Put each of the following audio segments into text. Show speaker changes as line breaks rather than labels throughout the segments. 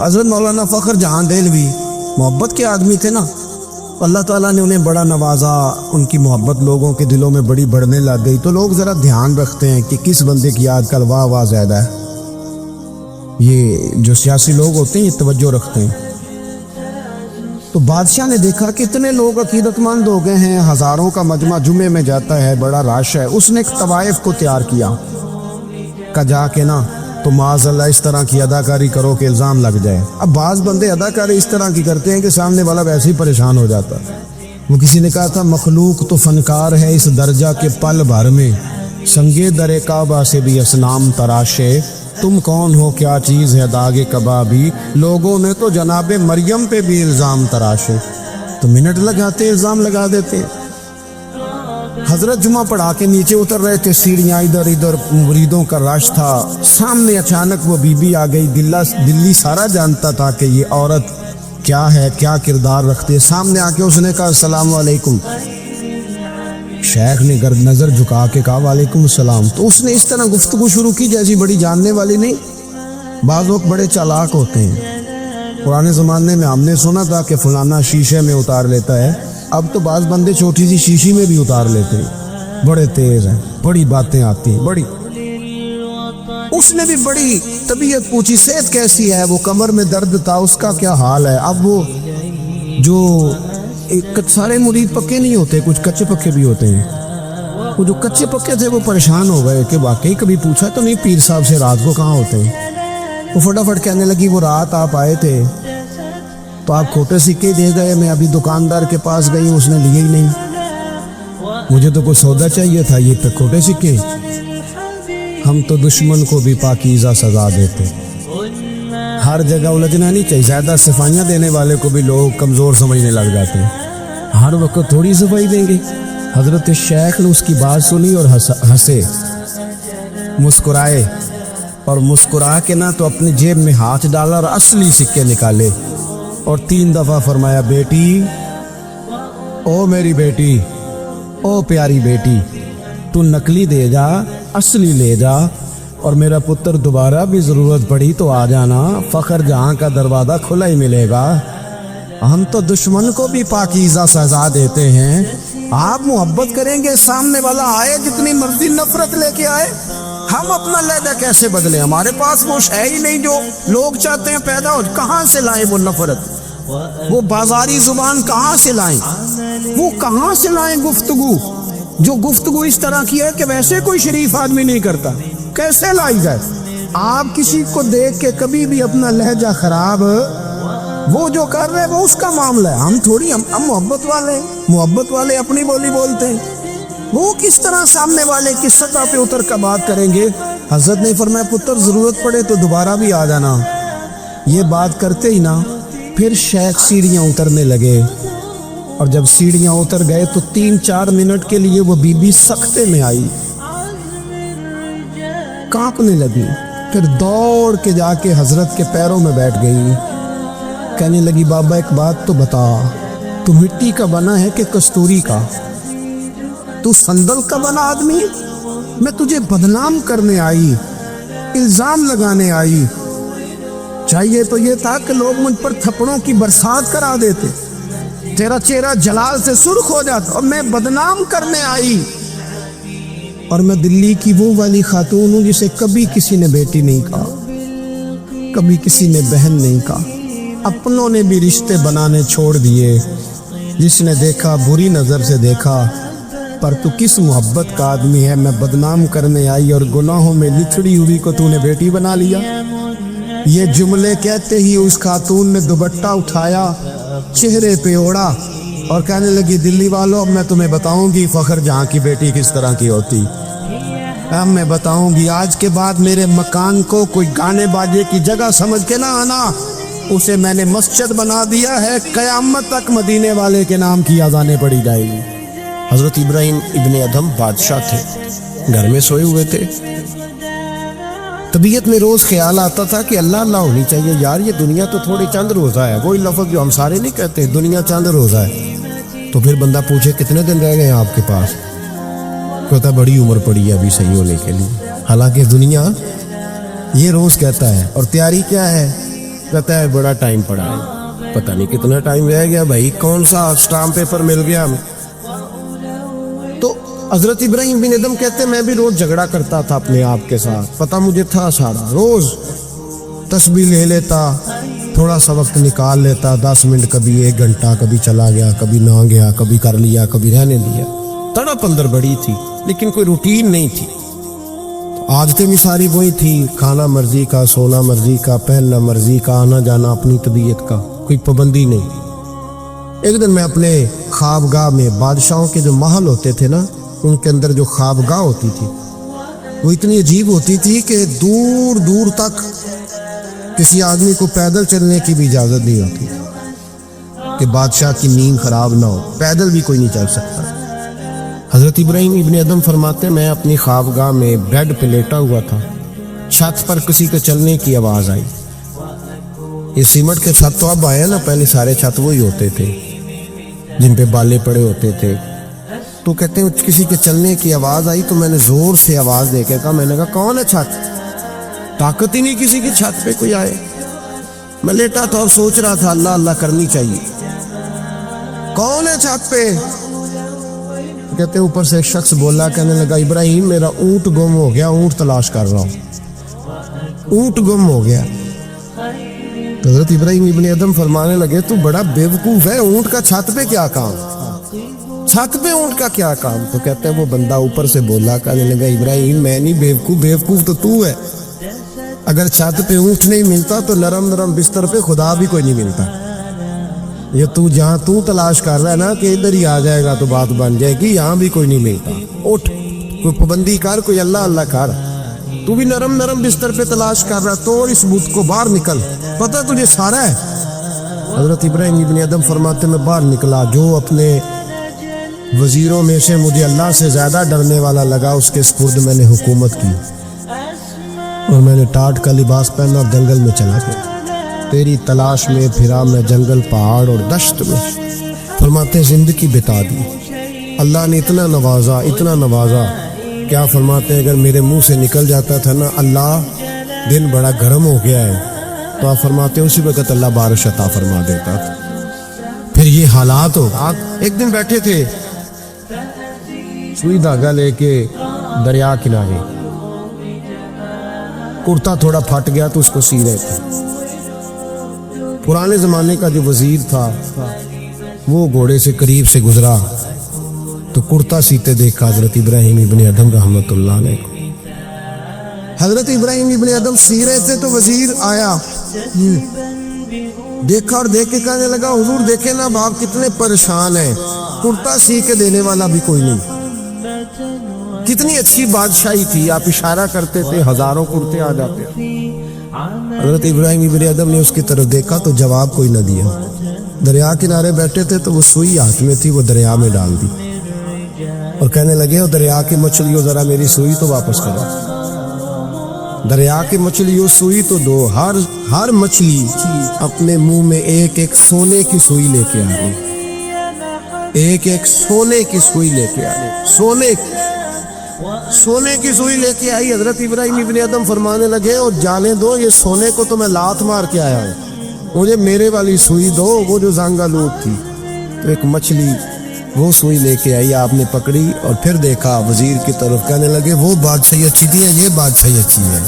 حضرت مولانا فخر جہاں دہلوی محبت کے آدمی تھے نا، اللہ تعالیٰ نے انہیں بڑا نوازا، ان کی محبت لوگوں کے دلوں میں بڑی بڑھنے لگ گئی، تو لوگ ذرا دھیان رکھتے ہیں کہ کس بندے کی آج کل واہ واہ زیادہ ہے۔ یہ جو سیاسی لوگ ہوتے ہیں یہ توجہ رکھتے ہیں۔ تو بادشاہ نے دیکھا کہ اتنے لوگ عقیدت مند ہو گئے ہیں، ہزاروں کا مجمع جمعے میں جاتا ہے، بڑا رش ہے، اس نے ایک طوائف کو تیار کیا کہ جا کے نا تو معاذ اللہ اس طرح کی اداکاری کرو کہ الزام لگ جائے۔ اب بعض بندے اداکاری اس طرح کی کرتے ہیں کہ سامنے والا ویسے ہی پریشان ہو جاتا ہے۔ وہ کسی نے کہا تھا مخلوق تو فنکار ہے اس درجہ کے پل بھر میں، سنگے در کعبہ سے بھی اصنام تراشے، تم کون ہو کیا چیز ہے داغ کبابی، لوگوں نے تو جناب مریم پہ بھی الزام تراشے۔ تو منٹ لگاتے الزام لگا دیتے۔ حضرت جمعہ پڑھا کے نیچے اتر رہے تھے، سیڑھیاں ادھر ادھر، مریدوں کا رش تھا، سامنے اچانک وہ بی بی آ گئی۔ دلی سارا جانتا تھا کہ یہ عورت کیا ہے، کیا کردار رکھتے ہے۔ سامنے آ کے اس نے کہا السلام علیکم۔ شیخ نے گرد نظر جھکا کے کہا وعلیکم السلام۔ تو اس نے اس طرح گفتگو شروع کی جیسی بڑی جاننے والی نہیں۔ بعض لوگ بڑے چالاک ہوتے ہیں۔ پرانے زمانے میں ہم نے سنا تھا کہ فلانا شیشے میں اتار لیتا ہے، اب تو بعض بندے چھوٹی سی شیشی میں بھی اتار لیتے ہیں، بڑے تیز ہیں، بڑی باتیں آتی ہیں بڑی۔ اس نے بھی بڑی طبیعت پوچھی، صحت کیسی ہے؟ وہ کمر میں درد تھا، اس کا کیا حال ہے؟ اب وہ جو سارے مرید پکے نہیں ہوتے، کچھ کچے پکے بھی ہوتے ہیں، وہ جو کچے پکے تھے وہ پریشان ہو گئے کہ واقعی کبھی پوچھا تو نہیں پیر صاحب سے رات کو کہاں ہوتے ہیں۔ وہ فٹافٹ کہنے لگی وہ رات آپ آئے تھے تو آپ کھوٹے سکے دے گئے، میں ابھی دکاندار کے پاس گئی ہوں، اس نے لیے ہی نہیں، مجھے تو کوئی سودا چاہیے تھا، یہ پہ کھوٹے سکے۔ ہم تو دشمن کو بھی پاکیزہ سزا دیتے، ہر جگہ الجھنا نہیں چاہیے۔ زیادہ صفائیاں دینے والے کو بھی لوگ کمزور سمجھنے لگ جاتے ہیں، ہر وقت تھوڑی صفائی دیں گے۔ حضرت شیخ نے اس کی بات سنی اور ہنسے، مسکرائے، اور مسکرا کے نہ تو اپنی جیب میں ہاتھ ڈالا اور اصلی سکے نکالے اور 3 دفعہ فرمایا بیٹی، او میری بیٹی، او پیاری بیٹی، تو نقلی دے جا، اصلی لے جا، اور میرا پتر دوبارہ بھی ضرورت پڑی تو آ جانا، فخر جہاں کا دروازہ کھلا ہی ملے گا۔ ہم تو دشمن کو بھی پاکیزہ سزا دیتے ہیں۔ آپ محبت کریں گے، سامنے والا آئے جتنی مرضی نفرت لے کے آئے، ہم اپنا لہجہ کیسے بدلیں؟ ہمارے پاس وہ ہے ہی نہیں جو لوگ چاہتے ہیں پیدا ہو۔ کہاں سے لائیں وہ نفرت، وہ بازاری زبان کہاں سے لائیں، وہ کہاں سے لائیں گفتگو جو گفتگو اس طرح کی ہے کہ ویسے کوئی شریف آدمی نہیں کرتا، کیسے لائی جائے؟ آپ کسی کو دیکھ کے کبھی بھی اپنا لہجہ خراب، وہ جو کر رہے وہ اس کا معاملہ ہے، ہم تھوڑی، ہم محبت والے ہیں، محبت والے اپنی بولی بولتے ہیں، وہ کس طرح سامنے والے کی سطح پہ اتر کر بات کریں گے؟ حضرت نے فرمایا پتر ضرورت پڑے تو دوبارہ بھی آ جانا۔ یہ بات کرتے ہی نا پھر شیخ سیڑھیاں اترنے لگے، اور جب سیڑھیاں اتر گئے تو 3-4 منٹ کے لیے وہ بی بی سکتے میں آئی، کانپنے لگی، پھر دوڑ کے جا کے حضرت کے پیروں میں بیٹھ گئی، کہنے لگی بابا ایک بات تو بتا، تو مٹی کا بنا ہے کہ کستوری کا؟ تو سندل کا بنا آدمی؟ میں تجھے بدنام کرنے آئی، الزام لگانے آئی، چاہیے تو یہ تھا کہ لوگ مجھ پر تھپڑوں کی برسات کرا دیتے، تیرا چہرہ جلال سے سرخ ہو جاتا، اور میں بدنام کرنے آئی۔ اور میں دلی کی وہ والی خاتون ہوں جسے کبھی کسی نے بیٹی نہیں کہا، کبھی کسی نے بہن نہیں کہا، اپنوں نے بھی رشتے بنانے چھوڑ دیے، جس نے دیکھا بری نظر سے دیکھا، پر تو کس محبت کا آدمی ہے؟ میں بدنام کرنے آئی اور گناہوں میں لتھڑی ہوئی کو تو نے بیٹی بنا لیا۔ یہ جملے کہتے ہی اس خاتون نے دوپٹہ اٹھایا، چہرے پہ اوڑا، اور کہنے لگی دلی والوں اب میں تمہیں بتاؤں گی فخر جہاں کی بیٹی کس طرح کی ہوتی، اب میں بتاؤں گی۔ آج کے بعد میرے مکان کو کوئی گانے باجے کی جگہ سمجھ کے نہ آنا، اسے میں نے مسجد بنا دیا ہے، قیامت تک مدینے والے کے نام کی اذانیں پڑھی جائے گی۔ حضرت ابراہیم ابن ادھم بادشاہ تھے، گھر میں سوئے ہوئے تھے، طبیعت میں روز خیال آتا تھا کہ اللہ اللہ ہونی چاہیے، یار یہ دنیا تو تھوڑی چند روزہ ہے، وہی لفظ جو ہم سارے نہیں کہتے، دنیا چند روزہ ہے۔ تو پھر بندہ پوچھے کتنے دن رہ گئے ہیں آپ کے پاس؟ کہتا بڑی عمر پڑی ہے ابھی صحیح ہونے کے لیے، حالانکہ دنیا یہ روز کہتا ہے، اور تیاری کیا ہے کہتا ہے بڑا ٹائم پڑا ہے. پتہ نہیں کتنا ٹائم رہ گیا بھائی, کون سا اسٹامپ پیپر مل گیا ہمیں. تو حضرت ابراہیم بن ادم کہتے ہیں میں بھی روز جھگڑا کرتا تھا اپنے آپ کے ساتھ, پتہ مجھے تھا سارا. روز تسبیح لے لیتا, تھوڑا سا وقت نکال لیتا, 10 منٹ, کبھی 1 گھنٹہ, کبھی چلا گیا, کبھی نہ گیا, کبھی کر لیا, کبھی رہنے دیا. تڑپ اندر بڑی تھی لیکن کوئی روٹین نہیں تھی. عادتیں بھی ساری وہی تھی, کھانا مرضی کا, سونا مرضی کا, پہننا مرضی کا, آنا جانا اپنی طبیعت کا, کوئی پابندی نہیں. ایک دن میں اپنے خوابگاہ میں, بادشاہوں کے جو محل ہوتے تھے نا, ان کے اندر جو خوابگاہ ہوتی تھی وہ اتنی عجیب ہوتی تھی کہ دور دور تک کسی آدمی کو پیدل چلنے کی بھی اجازت نہیں ہوتی کہ بادشاہ کی نیند خراب نہ ہو, پیدل بھی کوئی نہیں چل سکتا. حضرت ابراہیم ابن ادم فرماتے ہیں میں اپنی خوابگاہ میں بیڈ پہ لیٹا ہوا تھا, چھت پر کسی کے چلنے کی آواز آئی. یہ سیمنٹ کے چھت تو اب آئے نا, پہلے سارے چھت وہی ہوتے تھے جن پہ بالے پڑے ہوتے تھے. تو کہتے ہیں کسی کے چلنے کی آواز آئی تو میں نے زور سے آواز دے کے کہا, میں نے کہا کون ہے چھت؟ طاقت ہی نہیں کسی کی چھت پہ کوئی آئے. میں لیٹا تھا اور سوچ رہا تھا اللہ اللہ کرنی چاہیے, کون ہے چھت پہ؟ کہتے اوپر سے ایک شخص بولا, کہنے لگا ابراہیم میرا اونٹ گم ہو گیا, اونٹ تلاش کر رہا ہوں, اونٹ گم ہو گیا. حضرت ابراہیم ابن ادم فرمانے لگے تو بڑا بیوقوف ہے, اونٹ کا چھت پہ کیا کام, چھت پہ اونٹ کا کیا کام؟ تو کہتے ہیں وہ بندہ اوپر سے بولا, کہنے لگا ابراہیم میں نہیں بیوقوف, بیوقوف تو ہے. اگر چھت پہ اونٹ نہیں ملتا تو نرم نرم بستر پہ خدا بھی کوئی نہیں ملتا. یہ تو جہاں تو تلاش کر رہا ہے نا کہ ادھر ہی آ جائے گا تو بات بن جائے گی, یہاں بھی کوئی نہیں ملتا. اٹھ, کوئی پابندی کر, کوئی اللہ اللہ کر. تو بھی نرم نرم بستر پہ تلاش کر رہا, توڑ اس بت کو, باہر نکل, پتہ تجھے سارا ہے. حضرت ابراہیم ابن ادم فرماتے میں باہر نکلا, جو اپنے وزیروں میں سے مجھے اللہ سے زیادہ ڈرنے والا لگا اس کے سپرد میں نے حکومت کی, اور میں نے ٹاٹ کا لباس پہنا اور جنگل میں چلا گیا. تیری تلاش میں پھرا میں جنگل, پہاڑ اور دشت میں. فرماتے زندگی بتا دی, اللہ نے اتنا نوازا, اتنا نوازا. کیا فرماتے ہیں اگر میرے منہ سے نکل جاتا تھا نا اللہ دن بڑا گرم ہو گیا ہے, تو آپ فرماتے ہیں اسی وقت اللہ بارش عطا فرما دیتا تھا. پھر یہ حالات ہو. ایک دن بیٹھے تھے, سوئی دھاگا لے کے دریا کنارے, کرتا تھوڑا پھٹ گیا تو اس کو سی رہے تھے. پرانے زمانے کا جو وزیر تھا وہ گھوڑے سے قریب سے گزرا تو کرتا سیتے دیکھا حضرت ابراہیم ابن ادم رحمۃ اللہ علیہ کو. حضرت ابراہیم ابن ادم سی رہے تھے تو وزیر آیا, دیکھا اور دیکھ کے کہنے لگا حضور دیکھیں نا آپ کتنے پریشان ہیں, کرتا سی کے دینے والا بھی کوئی نہیں. کتنی اچھی بادشاہی تھی, آپ اشارہ کرتے تھے ہزاروں کرتے آ جاتے. حضرت ابراہیم ابن ادم نے اس کی طرف دیکھا تو جواب کوئی نہ دیا. دریا کنارے بیٹھے تھے تو وہ سوئی ہاتھ میں تھی, وہ دریا میں ڈال دی اور کہنے لگے وہ دریا کی مچھلیوں ذرا میری سوئی تو واپس کرو. دریا کی مچھلیوں سوئی تو دو. ہر مچھلی اپنے منہ میں ایک ایک سونے کی سوئی لے کے آ گئی, ایک ایک سونے کی سوئی لے کے آ گئی, سونے کی سوئی لے کے آئی. حضرت ابراہیم ابن ادم فرمانے لگے اور جانے دو, یہ سونے کو تو میں لات مار کے آیا ہوں, مجھے میرے والی سوئی دو, وہ جو زنگ آلود تھی. تو ایک مچھلی وہ سوئی لے کے آئی, آپ نے پکڑی اور پھر دیکھا وزیر کی طرف, کہنے لگے وہ بادشاہی اچھی تھی, یہ بادشاہی اچھی ہے.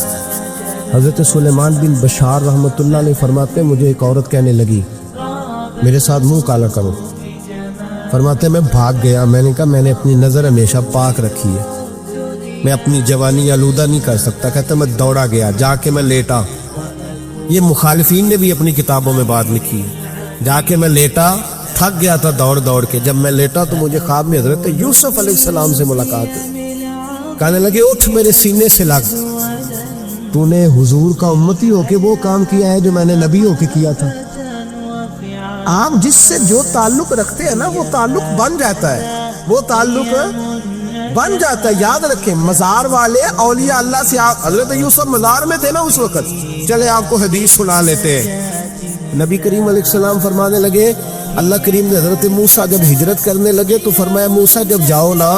حضرت سلیمان بن بشار رحمۃ اللہ علیہ فرماتے مجھے ایک عورت کہنے لگی میرے ساتھ منہ کالا کرو. فرماتے میں بھاگ گیا, میں نے کہا میں نے اپنی نظر ہمیشہ پاک رکھی ہے, میں اپنی جوانی آلودہ نہیں کر سکتا. کہتا میں دوڑا گیا, جا کے میں لیٹا. یہ مخالفین نے بھی اپنی کتابوں میں بات لکھی ہے, جا کے میں لیٹا, تھک گیا تھا دوڑ دوڑ کے. جب میں لیٹا تو مجھے خواب میں حضرت یوسف علیہ السلام سے ملاقات ہوئی. کہنے لگے اٹھ میرے سینے سے لگ, تو نے حضور کا امتی ہو کے وہ کام کیا ہے جو میں نے نبی ہو کے کیا تھا. آپ جس سے جو تعلق رکھتے ہیں نا وہ تعلق بن جاتا ہے, وہ تعلق بن جاتا ہے. یاد رکھیں مزار والے اولیاء اللہ سے, آپ حضرت یوسف مزار میں تھے نا اس وقت, چلے آپ کو حدیث سنا لیتے ہیں. نبی کریم علیہ السلام فرمانے لگے, اللہ کریم نے حضرت موسیٰ جب ہجرت کرنے لگے تو فرمایا موسیٰ جب جاؤ نا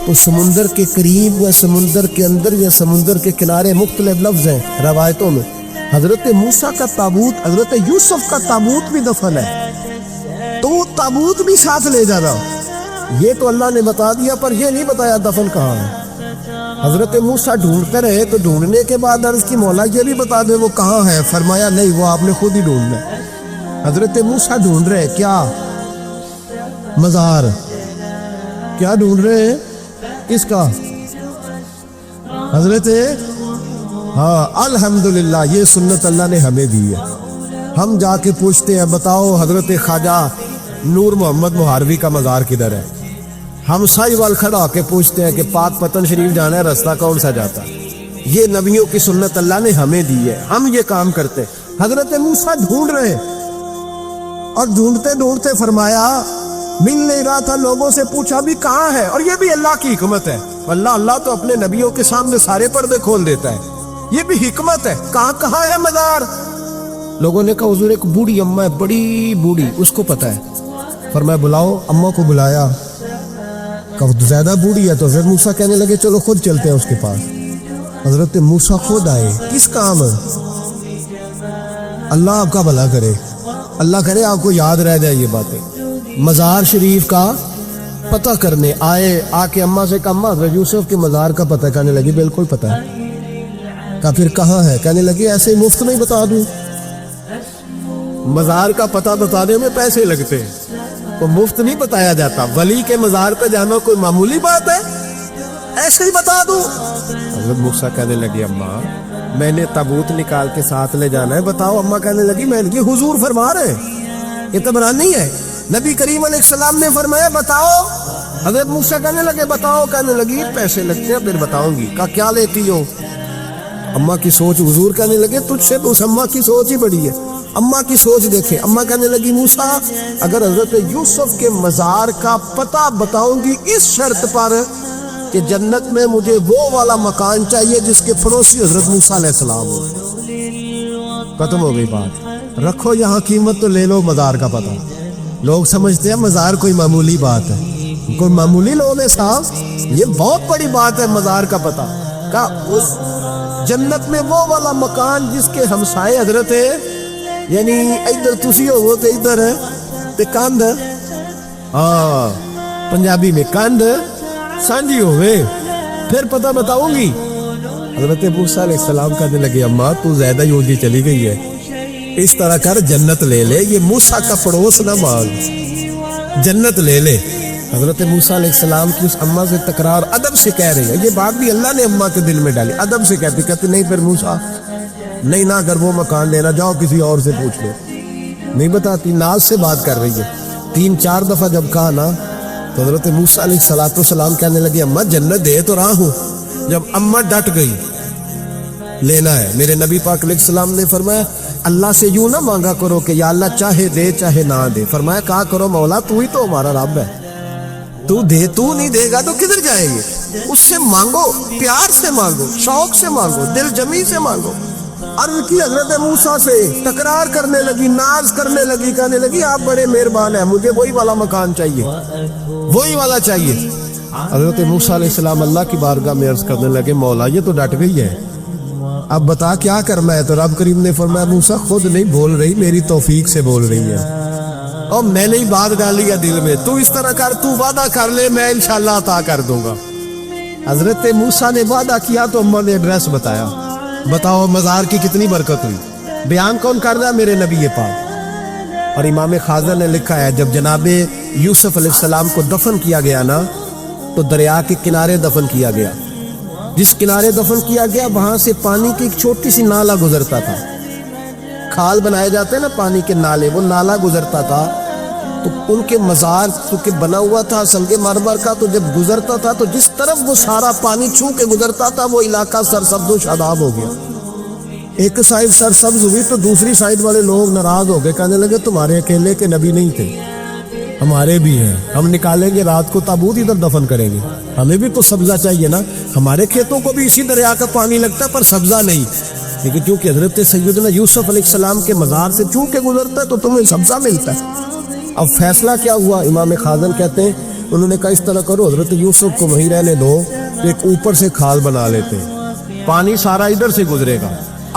تو سمندر کے قریب یا سمندر کے اندر یا سمندر کے کنارے, مختلف لفظ ہیں روایتوں میں, حضرت موسیٰ کا تابوت، حضرت یوسف کا تابوت بھی دفن ہے، تو وہ تابوت بھی ساتھ لے جا رہا۔ یہ تو اللہ نے بتا دیا، پر یہ نہیں بتایا دفن کہاں ہے۔ حضرت موسیٰ ڈھونڈتے رہے، تو ڈھونڈنے کے بعد عرض کی مولا یہ بھی بتا دے وہ کہاں ہے، فرمایا نہیں، وہ آپ نے خود ہی ڈھونڈنا ہے۔ حضرت موسیٰ ڈھونڈ رہے کیا؟ مزار۔ کیا ڈھونڈ رہے ہیں؟ کس کا؟ حضرت الحمدللہ، یہ سنت اللہ نے ہمیں دی ہے۔ ہم جا کے پوچھتے ہیں بتاؤ حضرت خواجہ نور محمد مہاروی کا مزار کدھر ہے؟ ہم سائی وال کھڑا ہو کے پوچھتے ہیں کہ پاک پتن شریف جانا ہے، راستہ کون سا جاتا ہے؟ یہ نبیوں کی سنت اللہ نے ہمیں دی ہے، ہم یہ کام کرتے۔ حضرت موسیٰ ڈھونڈ رہے، اور ڈھونڈتے ڈھونڈتے فرمایا مل نہیں رہا تھا، لوگوں سے پوچھا بھی کہاں ہے، اور یہ بھی اللہ کی حکمت ہے۔ اللہ تو اپنے نبیوں کے سامنے سارے پردے کھول دیتا ہے، یہ بھی حکمت ہے۔ کہاں ہے مزار؟ لوگوں نے کہا حضور ایک بوڑھی اماں ہے، بڑی بوڑھی، اس کو پتہ ہے۔ فرمایا بلاؤ۔ اماں کو بلایا، کہا زیادہ بوڑھی ہے، تو حضرت موسیٰ کہنے لگے چلو خود چلتے ہیں اس کے پاس۔ حضرت موسیٰ خود آئے، کس کام؟ اللہ آپ کا بھلا کرے، اللہ کرے آپ کو یاد رہ جائے یہ باتیں۔ مزار شریف کا پتہ کرنے آئے، آ کے اماں سے کہا اماں حضرت یوسف کے مزار کا پتہ، کہنے لگی بالکل پتہ ہے۔ کہا پھر کہاں ہے؟ کہنے لگی ایسے ہی مفت نہیں بتا دوں، مزار کا پتہ بتانے میں پیسے لگتے ہیں، تو مفت نہیں بتایا جاتا۔ ولی کے مزار پہ جانا کوئی معمولی بات ہے، ایسے ہی بتا دوں؟ حضرت موسیٰ کہنے لگی اماں میں نے تابوت نکال کے ساتھ لے جانا ہے، بتاؤ۔ اماں کہنے لگی میں نے حضور فرما رہے ہیں، یہ تبرانی ہے، نبی کریم علیہ السلام نے فرمایا بتاؤ۔ حضرت موسیٰ کہنے لگے بتاؤ، کہنے لگی پیسے لگتے ہیں پھر بتاؤں گی۔ کہا کیا لیتی ہو؟ اماں کی سوچ، حضور کہنے لگے تجھ سے تو اس اماں کی سوچ ہی بڑی ہے، اماں کی سوچ دیکھیں۔ اماں کہنے لگی موسیٰ اگر حضرت یوسف کے مزار کا پتہ بتاؤں گی اس شرط پر کہ جنت میں مجھے وہ والا مکان چاہیے جس کے پڑوسی حضرت موسیٰ علیہ السلام ہو۔ ختم ہو گئی بات، رکھو یہاں قیمت تو لے لو مزار کا پتہ۔ لوگ سمجھتے ہیں مزار کوئی معمولی بات ہے، کوئی معمولی لوگ ہیں صاحب، یہ بہت بڑی بات ہے مزار کا پتہ۔ کہا اس جنت میں وہ والا مکان جس کے ہمسائے حضرت ہے، یعنی ادھر تسی ہو وہ تے ادھر ہے تے کاندھ، پنجابی میں کاندھ سانجی ہوئے، پھر پتہ بتاؤں گی۔ حضرت موسیٰ علیہ السلام کہنے لگے اماں تو زیادہ ہی اونچی چلی گئی ہے، اس طرح کر جنت لے لے، یہ موسیٰ کا پڑوس نہ مانگ، جنت لے لے۔ حضرت موسیٰ علیہ السلام کی اس اماں سے تکرار ادب سے کہہ رہی ہے، یہ بات بھی اللہ نے اماں کے دل میں ڈالی، ادب سے کہتی نہیں پھر موسیٰ نہیں، نہ اگر وہ مکان لینا جاؤ کسی اور سے پوچھ لو، نہیں بتاتی، ناز سے بات کر رہی ہے۔ 3-4 دفعہ جب کہا نا تو حضرت موسیٰ علیہ السلام کہنے لگے اماں جنت دے تو رہا ہوں۔ جب اماں ڈٹ گئی لینا ہے، میرے نبی پاک علیہ السلام نے فرمایا اللہ سے یوں نہ مانگا کرو کہ یا اللہ چاہے دے چاہے نہ دے، فرمایا کہا کرو مولا تو ہی تو ہمارا رب ہے، تو دے، تو نہیں دے گا تو کدھر جائیں گے؟ اس سے مانگو، پیار سے مانگو، شوق سے مانگو، دل جمی سے مانگو۔ عرض کی حضرت موسیٰ سے، تکرار کرنے لگی، ناز کرنے لگی، کہنے لگی آپ بڑے مہربان ہیں، مجھے وہی والا مکان چاہیے، وہی والا چاہیے۔ حضرت موسیٰ علیہ السلام اللہ کی بارگاہ میں عرض کرنے لگے مولا یہ تو ڈٹ گئی ہے، اب بتا کیا کرنا ہے؟ تو رب کریم نے فرمایا موسیٰ خود نہیں بول رہی، میری توفیق سے بول رہی ہے، اور میں نے ہی بات ڈالی ہے دل میں، تو اس طرح کر، تو وعدہ کر لے میں انشاءاللہ عطا کر دوں گا۔ حضرت موسیٰ نے وعدہ کیا تو اماں نے ایڈریس بتایا، بتاؤ مزار کی کتنی برکت ہوئی۔ بیان کون کر رہا ہے؟ میرے نبی پاک۔ اور امام خازن نے لکھا ہے جب جناب یوسف علیہ السلام کو دفن کیا گیا نا تو دریا کے کنارے دفن کیا گیا، جس کنارے دفن کیا گیا وہاں سے پانی کی ایک چھوٹی سی نالا گزرتا تھا، کھال بنائے جاتے ہیں نا پانی کے نالے، وہ نالا گزرتا تھا، تو ان کے مزار چونکہ بنا ہوا تھا سنگ مرمر کا، تو جب گزرتا تھا تو جس طرف وہ سارا پانی چھو کے گزرتا تھا وہ علاقہ سرسبز و شاداب ہو گیا۔ ایک سائڈ سرسبز ہوئی تو دوسری سائڈ والے لوگ ناراض ہو گئے، کہنے لگے تمہارے اکیلے کے نبی نہیں تھے، ہمارے بھی ہیں، ہم نکالیں گے رات کو تابوت ادھر دفن کریں گے، ہمیں بھی تو سبزہ چاہیے نا، ہمارے کھیتوں کو بھی اسی دریا کا پانی لگتا ہے پر سبزہ نہیں، لیکن چونکہ حضرت سیدنا یوسف علیہ السلام کے مزار سے چوں کے گزرتا ہے تو تمہیں سبزہ ملتا ہے۔ اب فیصلہ کیا ہوا؟ امام خازن کہتے ہیں انہوں نے کہا اس طرح کرو حضرت یوسف کو وہیں رہنے دو، ایک اوپر سے کھال بنا لیتے ہیں، پانی سارا ادھر سے گزرے گا،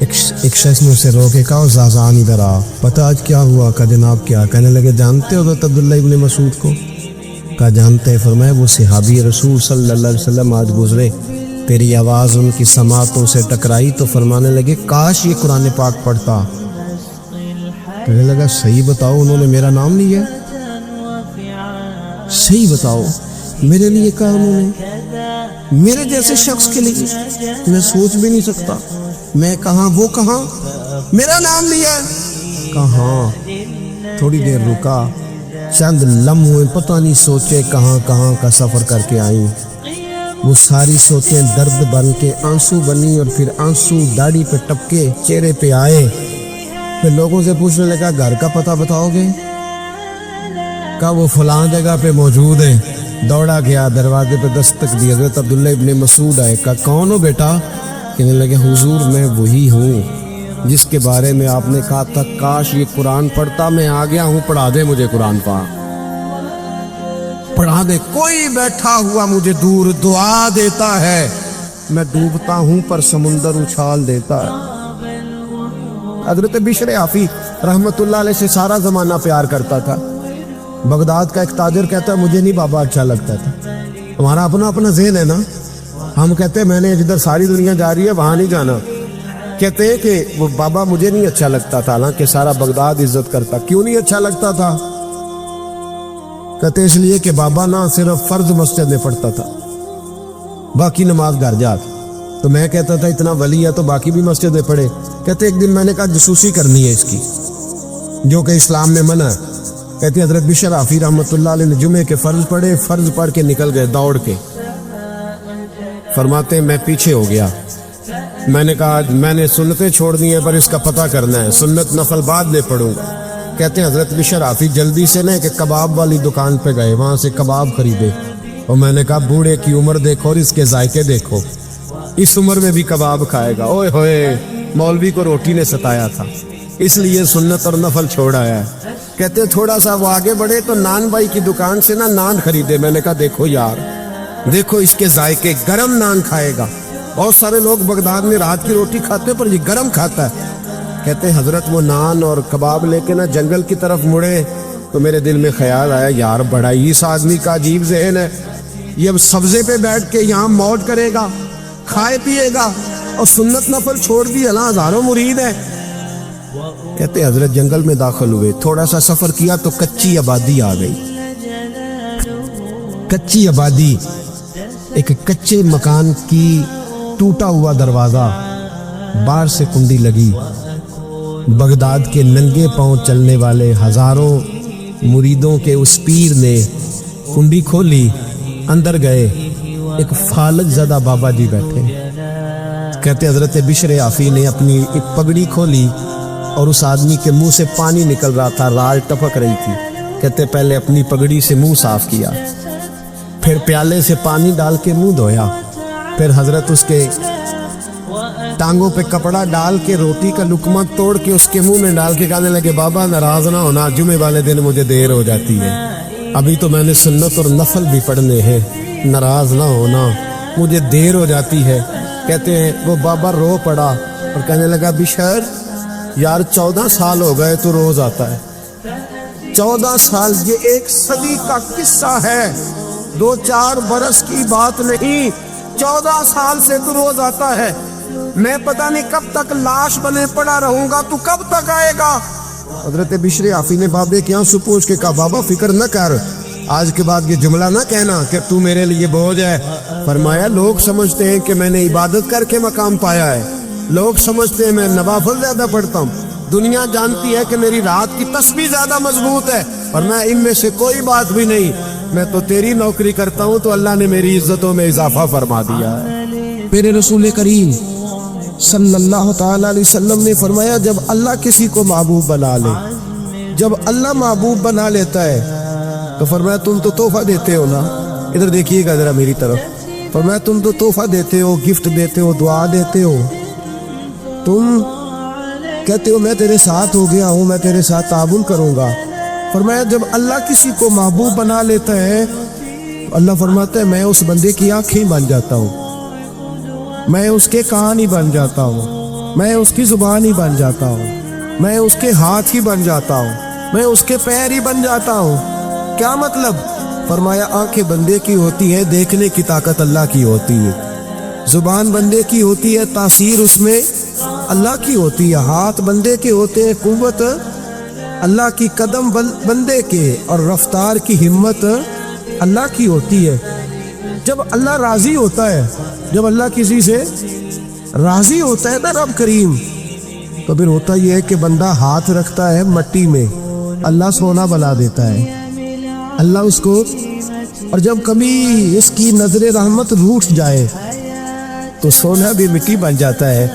ایک شخص نے اسے روکے کہا زازان ادھر آ، پتہ آج کیا ہوا؟ کہا جناب کیا؟ کہنے لگے جانتے ہو حضرت عبداللہ ابن مسعود کو؟ کہا جانتے ہیں۔ فرمایا وہ صحابی رسول صلی اللہ علیہ وسلم آج گزرے، تیری آواز ان کی سماعتوں سے ٹکرائی تو فرمانے لگے کاش یہ قرآن پاک پڑھتا۔ کہنے لگا صحیح بتاؤ انہوں نے میرا نام لیا؟ صحیح بتاؤ میرے لیے کہا انہوں نے؟ میرے جیسے شخص کے لیے میں سوچ بھی نہیں سکتا۔ میں کہاں وہ کہاں میرا نام لیا ہے؟ کہاں؟ تھوڑی دیر رکا، چند لمحے پتہ نہیں سوچے کہاں کہاں کا سفر کر کے آئیں۔ وہ ساری سوچیں درد بن کے آنسو بنی، اور پھر آنسو داڑھی پہ ٹپکے چہرے پہ آئے۔ پھر لوگوں سے پوچھنے لگا گھر کا پتہ بتاؤ گے؟ کہا وہ فلاں جگہ پہ موجود ہے۔ دوڑا گیا، دروازے پہ دستک دی، حضرت عبداللہ ابن مسعود آئے۔ کہا کون ہو بیٹا؟ کہنے لگے حضور میں وہی ہوں جس کے بارے میں آپ نے کہا تھا کاش یہ قرآن پڑھتا، میں آ گیا ہوں، پڑھا دے مجھے قرآن پاک، پڑھا دے۔ کوئی بیٹھا ہوا مجھے دور دعا دیتا ہے، میں ڈوبتا ہوں پر سمندر اچھال دیتا ہے۔ حضرت بشر عافی رحمت اللہ علیہ سے سارا زمانہ پیار کرتا تھا۔ بغداد کا ایک تاجر کہتا ہے مجھے نہیں بابا اچھا لگتا تھا۔ ہمارا اپنا اپنا ذہن ہے نا، ہم کہتے ہیں میں نے جدھر ساری دنیا جا رہی ہے وہاں نہیں جانا۔ کہتے ہیں کہ وہ بابا مجھے نہیں اچھا لگتا تھا، حالانکہ سارا بغداد عزت کرتا۔ کیوں نہیں اچھا لگتا تھا؟ کہتے اس لیے کہ بابا نہ صرف فرض مسجد میں پڑھتا تھا، باقی نماز گھر جاتا۔ تو میں کہتا تھا اتنا ولی ہے تو باقی بھی مسجد میں پڑھے۔ کہتے ایک دن میں نے کہا جاسوسی کرنی ہے اس کی، جو کہ اسلام میں منع ہے۔ کہتے حضرت بشر عافی رحمۃ اللہ علیہ نے جمعے کے فرض پڑھے، فرض پڑھ کے نکل گئے دوڑ کے۔ فرماتے ہیں میں پیچھے ہو گیا، میں نے کہا میں نے سنتیں چھوڑ دی ہیں پر اس کا پتہ کرنا ہے، سنت نفل بعد میں پڑھوں گا۔ کہتے ہیں حضرت بشر عافی جلدی سے نہ کہ کباب والی دکان پہ گئے، وہاں سے کباب خریدے، اور میں نے کہا بوڑھے کی عمر دیکھو اور اس کے ذائقے دیکھو، اس عمر میں بھی کباب کھائے گا۔ اوئے ہوئے، مولوی کو روٹی نے ستایا تھا، اس لیے سنت اور نفل چھوڑ آیا ہے۔ کہتے ہیں تھوڑا سا وہ آگے بڑھے تو نان بھائی کی دکان سے نا نان خریدے۔ میں نے کہا دیکھو یار، دیکھو اس کے ذائقے، گرم نان کھائے گا۔ بہت سارے لوگ بغداد میں رات کی روٹی کھاتے پر یہ گرم کھاتا ہے۔ کہتے ہیں حضرت وہ نان اور کباب لے کے نا جنگل کی طرف مڑے تو میرے دل میں خیال آیا یار بڑا ہی اس آدمی کا عجیب ذہن ہے، یہ اب سبزے پہ بیٹھ کے یہاں موج کرے گا، کھائے پیے گا، اور سنت نفل چھوڑ دی، اللہ ہزاروں مرید ہے۔ کہتے حضرت جنگل میں داخل ہوئے، تھوڑا سا سفر کیا تو کچی آبادی آ گئی۔ کچی آبادی، ایک کچے مکان کی ٹوٹا ہوا دروازہ، باہر سے کنڈی لگی۔ بغداد کے ننگے پاؤں چلنے والے ہزاروں مریدوں کے اس پیر نے کنڈی کھولی، اندر گئے، ایک فالج زدہ بابا جی بیٹھے۔ کہتے حضرت بشر عافی نے اپنی ایک پگڑی کھولی اور اس آدمی کے منہ سے پانی نکل رہا تھا، رال ٹپک رہی تھی۔ کہتے پہلے اپنی پگڑی سے منہ صاف کیا، پھر پیالے سے پانی ڈال کے منہ دھویا، پھر حضرت اس کے ٹانگوں پہ کپڑا ڈال کے روٹی کا لقمہ توڑ کے اس کے منہ میں ڈال کے کہنے لگے بابا ناراض نہ ہونا، جمعے والے دن مجھے دیر ہو جاتی ہے، ابھی تو میں نے سنت اور نفل بھی پڑھنے ہیں، ناراض نہ ہونا، مجھے دیر ہو جاتی ہے۔ کہتے ہیں وہ بابا رو پڑا اور کہنے لگا بشر یار 14 سال ہو گئے تو روز آتا ہے، 14 سال، یہ 1 صدی کا قصہ ہے، 2-4 برس کی بات نہیں، 14 سال سے تو روز آتا ہے، میں پتہ نہیں کب تک لاش بنے پڑا رہوں گا، تو کب تک آئے گا؟ حضرت بشر عافی نے بابے کے آنسو پوچھ کے کہا بابا فکر نہ کر، آج کے بعد یہ جملہ نہ کہنا کہ تو میرے لیے بوجھ ہے۔ فرمایا لوگ سمجھتے ہیں کہ میں نے عبادت کر کے مقام پایا ہے، لوگ سمجھتے ہیں میں نوافل زیادہ پڑھتا ہوں، دنیا جانتی ہے کہ میری رات کی تسبیح زیادہ مضبوط ہے، اور میں ان میں سے کوئی بات بھی نہیں، میں تو تیری نوکری کرتا ہوں تو اللہ نے میری عزتوں میں اضافہ فرما دیا ہے۔ میرے رسول کریم صلی اللہ تعالی علیہ وسلم نے فرمایا جب اللہ کسی کو محبوب بنا لے، جب اللہ محبوب بنا لیتا ہے تو فرمایا تم تو تحفہ دیتے ہو نا، ادھر دیکھیے گا ذرا میری طرف، فرمایا تم تو تحفہ دیتے ہو، گفٹ دیتے ہو، دعا دیتے ہو، تم کہتے ہو میں تیرے ساتھ ہو گیا ہوں، میں تیرے ساتھ تعاون کروں گا۔ فرمایا جب اللہ کسی کو محبوب بنا لیتا ہے اللہ فرماتا ہے میں اس بندے کی آنکھیں بن جاتا ہوں، میں اس کے کان ہی بن جاتا ہوں، میں اس کی زبان ہی بن جاتا ہوں، میں اس کے ہاتھ ہی بن جاتا ہوں، میں اس کے پیر ہی بن جاتا ہوں۔ کیا مطلب؟ فرمایا آنکھیں بندے کی ہوتی ہیں، دیکھنے کی طاقت اللہ کی ہوتی ہے، زبان بندے کی ہوتی ہے، تاثیر اس میں اللہ کی ہوتی ہے، ہاتھ بندے کے ہوتے ہیں، قوت اللہ کی، قدم بندے کے، اور رفتار کی ہمت اللہ کی ہوتی ہے۔ جب اللہ راضی ہوتا ہے، جب اللہ کسی سے راضی ہوتا ہے نا رب کریم، تو پھر ہوتا یہ ہے کہ بندہ ہاتھ رکھتا ہے مٹی میں، اللہ سونا بنا دیتا ہے، اللہ اس کو، اور جب کبھی اس کی نظر رحمت روٹ جائے تو سونا بھی مٹی بن جاتا ہے۔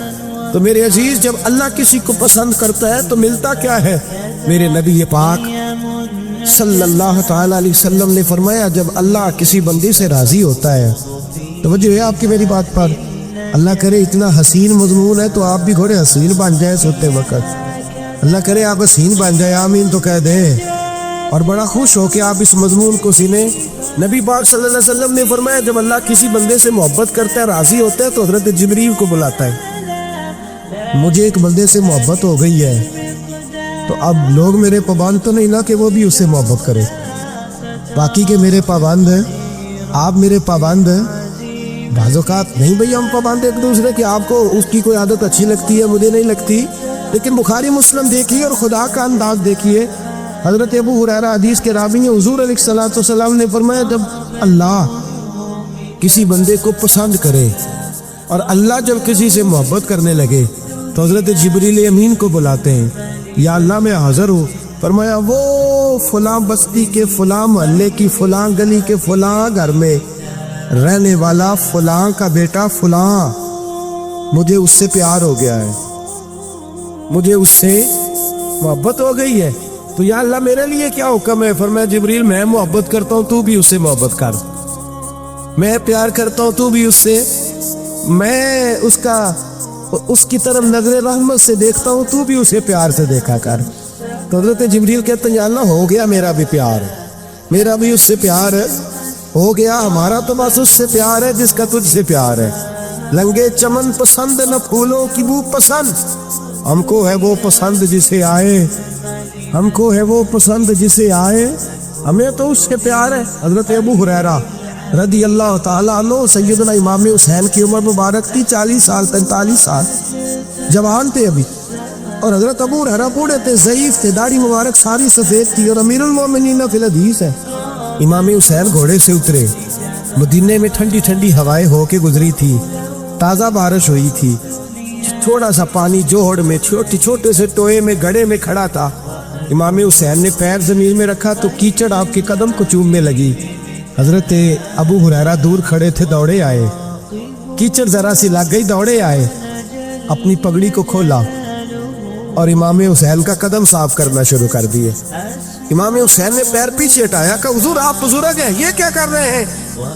تو میرے عزیز، جب اللہ کسی کو پسند کرتا ہے تو ملتا کیا ہے؟ میرے نبی پاک صلی اللہ تعالی علیہ وسلم نے فرمایا جب اللہ کسی بندے سے راضی ہوتا ہے، توجہ ہے آپ کی میری بات پر، اللہ کرے اتنا حسین مضمون ہے تو آپ بھی گھوڑے حسین بن جائیں سوتے وقت، اللہ کرے آپ حسین بن جائے، آمین تو کہہ دیں، اور بڑا خوش ہو کہ آپ اس مضمون کو سنیں۔ نبی پاک صلی اللہ علیہ وسلم نے فرمایا جب اللہ کسی بندے سے محبت کرتا ہے، راضی ہوتا ہے، تو حضرت جبریل کو بلاتا ہے، مجھے ایک بندے سے محبت ہو گئی ہے، تو اب لوگ میرے پابند تو نہیں نا کہ وہ بھی اس سے محبت کرے، باقی کے میرے پابند ہیں، آپ میرے پابند ہیں، بعض اوقات نہیں بھئی ہم پابند ایک دوسرے کہ آپ کو اس کی کوئی عادت اچھی لگتی ہے، مجھے نہیں لگتی، لیکن بخاری مسلم دیکھیے اور خدا کا انداز دیکھیے۔ حضرت ابو ہریرہ حدیث کے راوی ہیں، حضور علیہ الصلوۃ والسلام نے فرمایا جب اللہ کسی بندے کو پسند کرے اور اللہ جب کسی سے محبت کرنے لگے تو حضرت جبریل امین کو بلاتے ہیں، یا اللہ میں حاضر ہوں، فرمایا وہ فلاں بستی کے فلاں محلے کی فلاں گلی کے فلاں گھر میں رہنے والا فلاں کا بیٹا فلاں، مجھے اس سے پیار ہو گیا ہے، مجھے اس سے محبت ہو گئی ہے، تو یا اللہ میرے لیے کیا حکم ہے؟ فرمایا جبریل میں محبت کرتا ہوں، تو بھی اس سے محبت کر، میں پیار کرتا ہوں، تو بھی اس سے، میں اس کی طرف نظر رحمت سے دیکھتا ہوں، تو بھی اسے پیار سے دیکھا کر۔ تو حضرت جبریل کہتے ہیں یا اللہ ہو گیا میرا بھی پیار، میرا بھی اس سے پیار ہو گیا، ہمارا تو بس اس سے پیار ہے جس کا تجھ سے پیار ہے۔ لنگے چمن پسند نہ پھولوں کی بو پسند، ہم کو ہے وہ پسند جسے آئے، ہم کو ہے وہ پسند جسے آئے، ہمیں تو اس سے پیار ہے۔ حضرت ابو ہریرہ رضی اللہ تعالیٰ عنہ، سیدنا امام حسین کی عمر مبارک تھی 40 سال 43 سال، جوان تھے ابھی، اور حضرت ابو ہریرہ بوڑھے تھے، ضعیف تھے، داڑھی مبارک ساری سفید تھی، اور امیر المومنین فی الحدیث ہے۔ امام حسین گھوڑے سے اترے، مدینے میں ٹھنڈی ٹھنڈی ہوائیں ہو کے گزری تھی، تازہ بارش ہوئی تھی، تھوڑا سا پانی جوہڑ میں چھوٹے سے ٹوئے میں گڑھے میں کھڑا تھا، امام حسین نے پیر زمین میں رکھا تو کیچڑ آپ کے قدم کو چومنے لگی، حضرت ابو ہریرہ دور کھڑے تھے، دوڑے آئے، کیچڑ ذرا سی لگ گئی، دوڑے آئے، اپنی پگڑی کو کھولا اور امام حسین کا قدم صاف کرنا شروع کر دیے۔ امام حسین نے پیر پیچھے ہٹایا کہ حضور آپ بزرگ ہیں، یہ کیا کر رہے ہیں؟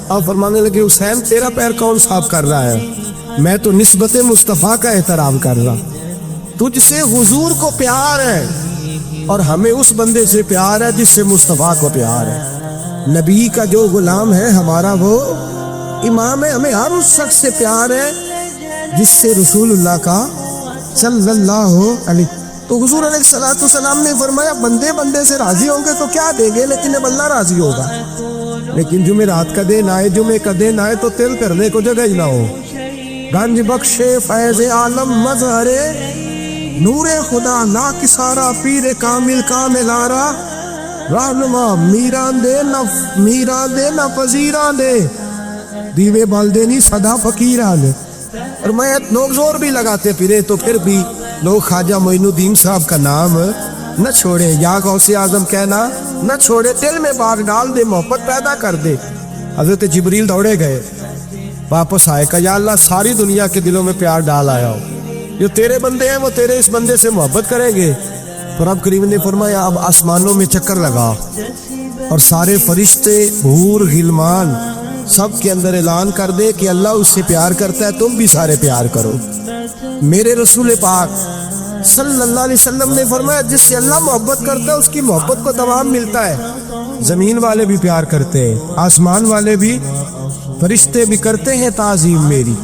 آپ فرمانے لگے حسین تیرا پیر کون صاف کر رہا ہے؟ میں تو نسبت مصطفیٰ کا احترام کر رہا، تجھ سے حضور کو پیار ہے اور ہمیں اس بندے سے پیار ہے جس سے مصطفیٰ کو پیار ہے، نبی کا جو غلام ہے ہمارا وہ امام ہے، ہمیں ہر اس شخص سے پیار ہے جس سے رسول اللہ کا صلی اللہ علیہ۔ تو حضور علیہ الصلوۃ والسلام نے فرمایا بندے سے راضی ہوں گے تو کیا دیں گے، لیکن جب اللہ راضی ہوگا، لیکن جمعرات کا دن آئے، جمعے کا دن آئے تو تل کرنے کو جگہ ہی نہ ہو۔ گنج بخشے فیض عالم مظہر نور خدا لا کسارا، پیر کامل کامل آرا، رہنما میران دے نہ پذیران دے، دیوے بالدے نہیں صدا فقیران دے۔ اور میں لوگ زور بھی لگاتے پھرے تو پھر بھی لوگ خواجہ معین الدین صاحب کا نام نہ چھوڑے، یا غوث اعظم کہنا نہ چھوڑے، دل میں بات ڈال دے، محبت پیدا کر دے۔ حضرت جبریل دوڑے گئے، واپس آئے، کہا یا اللہ ساری دنیا کے دلوں میں پیار ڈال آیا ہو، جو تیرے بندے ہیں وہ تیرے اس بندے سے محبت کریں گے۔ تو رب کریم نے فرمایا اب آسمانوں میں چکر لگا اور سارے فرشتے، حور، غلمان سب کے اندر اعلان کر دے کہ اللہ اس سے پیار کرتا ہے، تم بھی سارے پیار کرو۔ میرے رسول پاک صلی اللہ علیہ وسلم نے فرمایا جس سے اللہ محبت کرتا ہے اس کی محبت کو دوام ملتا ہے۔ زمین والے بھی پیار کرتے ہیں، آسمان والے بھی، فرشتے بھی کرتے ہیں تعظیم میری۔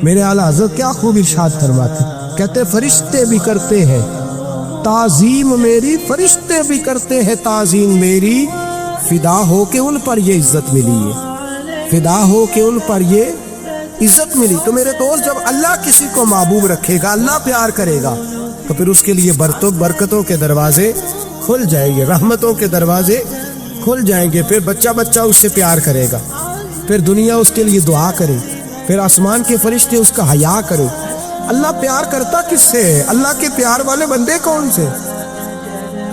میرے اعلیٰ حضرت کیا خوب ارشاد فرماتے، کہتے فرشتے بھی کرتے ہیں تعظیم میری، فرشتے بھی کرتے ہیں تعظیم میری، فدا ہو کے ان پر یہ عزت ملی ہے، فدا ہو کے ان پر یہ عزت ملی۔ تو میرے دوست، جب اللہ کسی کو محبوب رکھے گا، اللہ پیار کرے گا، تو پھر اس کے لیے برکتوں کے دروازے کھل جائیں گے، رحمتوں کے دروازے کھل جائیں گے، پھر بچہ بچہ اس سے پیار کرے گا، پھر دنیا اس کے لیے دعا کرے، پھر آسمان کے فرشتے اس کا حیا کرے۔ اللہ پیار کرتا کس سے ہے؟ اللہ کے پیار والے بندے کون سے؟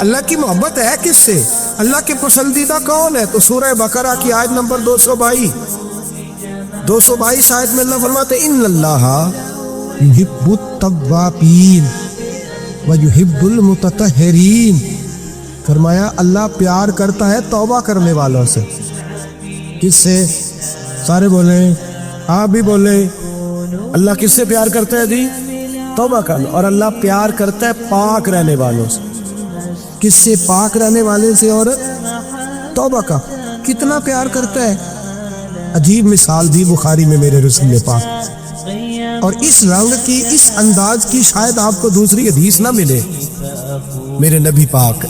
اللہ کی محبت ہے کس سے؟ اللہ کے پسندیدہ کون ہے؟ تو سورہ بقرہ کی آیت نمبر 222 آیت میں اللہ فرماتے ہیں ان اللہ یحب التوابین ویحب المتطہرین، فرمایا اللہ پیار کرتا ہے توبہ کرنے والوں سے۔ کس سے؟ سارے بولیں، آپ بھی بولیں، اللہ کس سے پیار کرتا ہے جی؟ توبہ کرنا۔ اور اللہ پیار کرتا ہے پاک رہنے والوں سے۔ کس سے؟ پاک رہنے والے سے اور توبہ کا۔ کتنا پیار کرتا ہے؟ عجیب مثال دی بخاری میں میرے رسول پاک، اور اس رنگ کی، اس انداز کی شاید آپ کو دوسری حدیث نہ ملے۔ میرے نبی پاک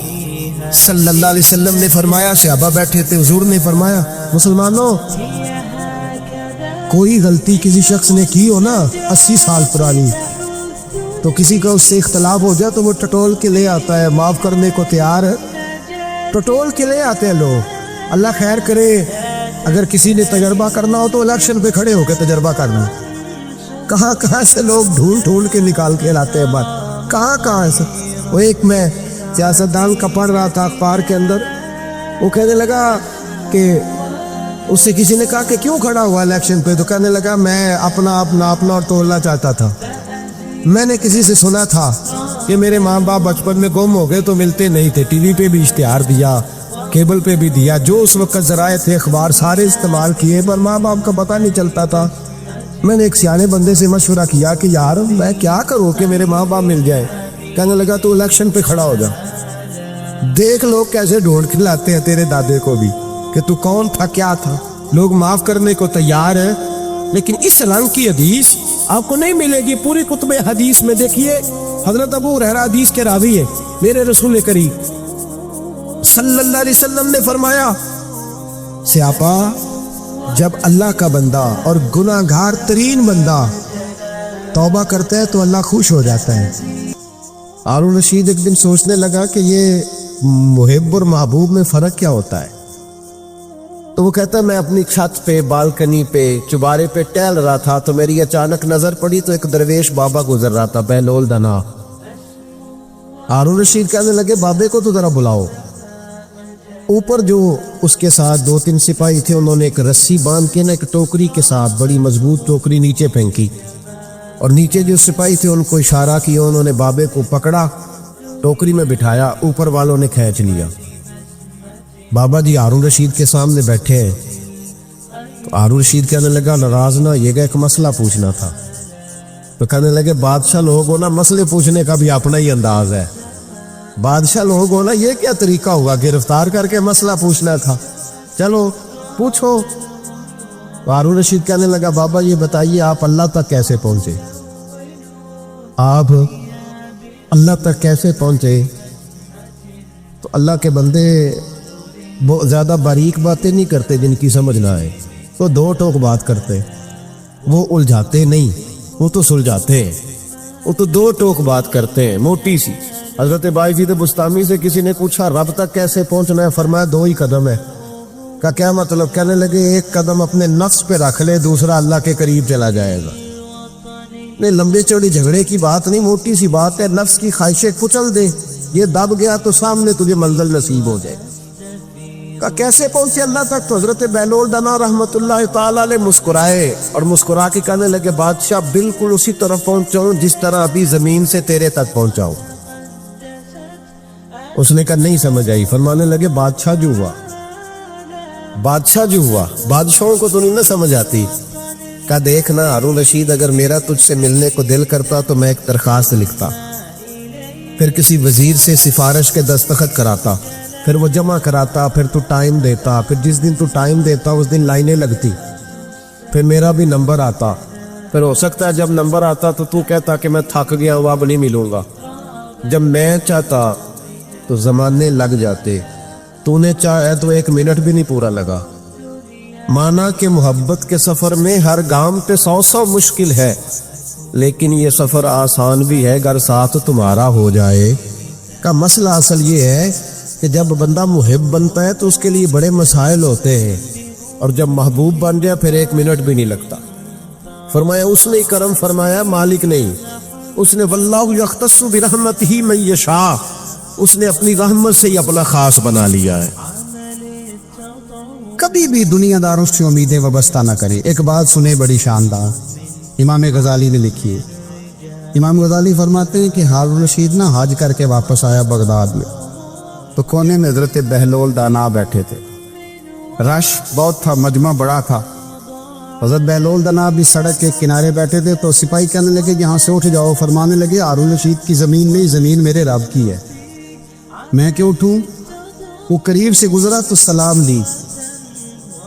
صلی اللہ علیہ وسلم نے فرمایا، صحابہ بیٹھے تھے، حضور نے فرمایا مسلمانوں، کوئی غلطی کسی شخص نے کی ہو نا 80 سال پرانی، تو کسی کا اس سے اختلاف ہو جائے تو وہ ٹٹول کے لے آتا ہے، معاف کرنے کو تیار ہے، ٹٹول کے لے آتے ہیں لوگ۔ اللہ خیر کرے، اگر کسی نے تجربہ کرنا ہو تو الیکشن پہ کھڑے ہو کے تجربہ کرنا۔ کہاں کہاں سے لوگ ڈھونڈ کے نکال کے لاتے ہیں بات، کہاں سے۔ وہ ایک میں سیاستدان کا پڑھ رہا تھا اخبار کے اندر، وہ کہنے لگا کہ اس سے کسی نے کہا کہ کیوں کھڑا ہوا الیکشن پہ، تو کہنے لگا میں اپنا آپ ناپنا اور تولنا چاہتا تھا۔ میں نے کسی سے سنا تھا کہ میرے ماں باپ بچپن میں گم ہو گئے تو ملتے نہیں تھے، ٹی وی پہ بھی اشتہار دیا، کیبل پہ بھی دیا، جو اس وقت ذرائع تھے اخبار سارے استعمال کیے، پر ماں باپ کا پتہ نہیں چلتا تھا۔ میں نے ایک سیانے بندے سے مشورہ کیا کہ یار میں کیا کروں کہ میرے ماں باپ مل جائے۔ کہنے لگا تو الیکشن پہ کھڑا ہو جا، دیکھ لوگ کیسے ڈھونڈ کے لاتے ہیں تیرے دادے کو بھی کہ تو کون تھا، کیا تھا۔ لوگ معاف کرنے کو تیار ہیں، لیکن اس رنگ کی حدیث آپ کو نہیں ملے گی پوری کتب حدیث میں۔ دیکھیے حضرت ابو ہریرہ حدیث کے راوی ہے، میرے رسول کریم صلی اللہ علیہ وسلم نے فرمایا، سیاپا جب اللہ کا بندہ اور گناہ گار ترین بندہ توبہ کرتا ہے تو اللہ خوش ہو جاتا ہے۔ ہارون رشید ایک دن سوچنے لگا کہ یہ محب اور محبوب میں فرق کیا ہوتا ہے، تو وہ کہتا ہے میں اپنی چھت پہ، بالکنی پہ، چبارے پہ ٹہل رہا تھا تو میری اچانک نظر پڑی تو ایک درویش بابا گزر رہا تھا، بہلول دنا۔ ہارون رشید کہنے لگے بابے کو تو ذرا بلاؤ۔ اوپر جو اس کے ساتھ 2-3 سپاہی تھے، انہوں نے ایک رسی باندھ کے نا ایک ٹوکری کے ساتھ، بڑی مضبوط ٹوکری نیچے پھینکی، اور نیچے جو سپاہی تھے ان کو اشارہ کیا، انہوں نے بابے کو پکڑا، ٹوکری میں بٹھایا، اوپر والوں نے کھینچ لیا۔ بابا جی ہارون رشید کے سامنے بیٹھے ہیں، تو ہارون رشید کہنے لگا ناراض نہ، یہ ایک مسئلہ پوچھنا تھا۔ تو کہنے لگے بادشاہ لوگ ہو نا، مسئلے پوچھنے کا بھی اپنا ہی انداز ہے، بادشاہ لوگ ہو نا، یہ کیا طریقہ ہوا، گرفتار کر کے مسئلہ پوچھنا تھا، چلو پوچھو۔ ہارون رشید کہنے لگا بابا یہ بتائیے آپ اللہ تک کیسے پہنچے، آپ اللہ تک کیسے پہنچے؟ تو اللہ کے بندے بہت زیادہ باریک باتیں نہیں کرتے جن کی سمجھ نہ آئے، تو دو ٹوک بات کرتے، وہ الجھاتے نہیں، وہ تو سلجھاتے ہیں، وہ تو دو ٹوک بات کرتے ہیں موٹی سی۔ حضرت بایزید بستامی سے کسی نے پوچھا رب تک کیسے پہنچنا ہے، فرمایا 2 ہی قدم ہے۔ کا کیا مطلب؟ کہنے لگے ایک قدم اپنے نفس پہ رکھ لے، دوسرا اللہ کے قریب چلا جائے گا۔ نہیں لمبے چوڑی جھگڑے کی بات نہیں، موٹی سی بات ہے، نفس کی خواہشیں کچل دے، یہ دب گیا تو سامنے تجھے منزل نصیب ہو جائے۔ کہ کیسے پہنچے اللہ تک؟ تو حضرت بہلول دنا رحمت اللہ تعالی علیہ مسکرائے اور مسکرا کے کہنے لگے بادشاہ بالکل اسی طرف پہنچاؤں جس طرح ابھی زمین سے تیرے تک پہنچاؤں۔ اس نے کہا نہیں سمجھ آئی، فرمانے لگے بادشاہ جو ہوا، بادشاہوں کو تو نہیں نہ سمجھ آتی۔ کہا دیکھنا ہارون رشید، اگر میرا تجھ سے ملنے کو دل کرتا تو میں ایک درخواست لکھتا، پھر کسی وزیر سے سفارش کے دستخط کراتا، پھر وہ جمع کراتا، پھر تو ٹائم دیتا، پھر جس دن تو ٹائم دیتا اس دن لائنیں لگتی، پھر میرا بھی نمبر آتا،
پھر ہو سکتا ہے جب نمبر آتا تو تو کہتا کہ میں تھک گیا ہوں اب نہیں ملوں گا. جب میں چاہتا تو زمانے لگ جاتے, تو نے چاہے تو 1 منٹ بھی نہیں پورا لگا. مانا کہ محبت کے سفر میں ہر گام پہ 100 مشکل ہے, لیکن یہ سفر آسان بھی ہے اگر ساتھ تمہارا ہو جائے. کا مسئلہ اصل یہ ہے کہ جب بندہ محب بنتا ہے تو اس کے لیے بڑے مسائل ہوتے ہیں, اور جب محبوب بن جائے پھر 1 منٹ بھی نہیں لگتا. فرمایا اس نے کرم فرمایا, مالک نہیں. اس نے واللہ یختص برحمتہ من یشاء, اس نے اپنی رحمت سے ہی اپنا خاص بنا لیا ہے.
کبھی بھی دنیا داروں سے امیدیں وابستہ نہ کریں. ایک بات سنیں بڑی شاندار, امام غزالی نے لکھی ہے. امام غزالی فرماتے ہیں کہ ہارون رشید نہ حج کر کے واپس آیا بغداد میں, تو کونے میں حضرت بہلول دانا بیٹھے تھے. رش بہت تھا, مجمع بڑا تھا. حضرت بہلول دانا بھی سڑک کے کنارے بیٹھے تھے, تو سپاہی کہنے لگے یہاں سے اٹھ جاؤ. فرمانے لگے ہارون رشید کی زمین نہیں, زمین میرے رب کی ہے, میں کیوں اٹھوں. وہ قریب سے گزرا تو سلام لی,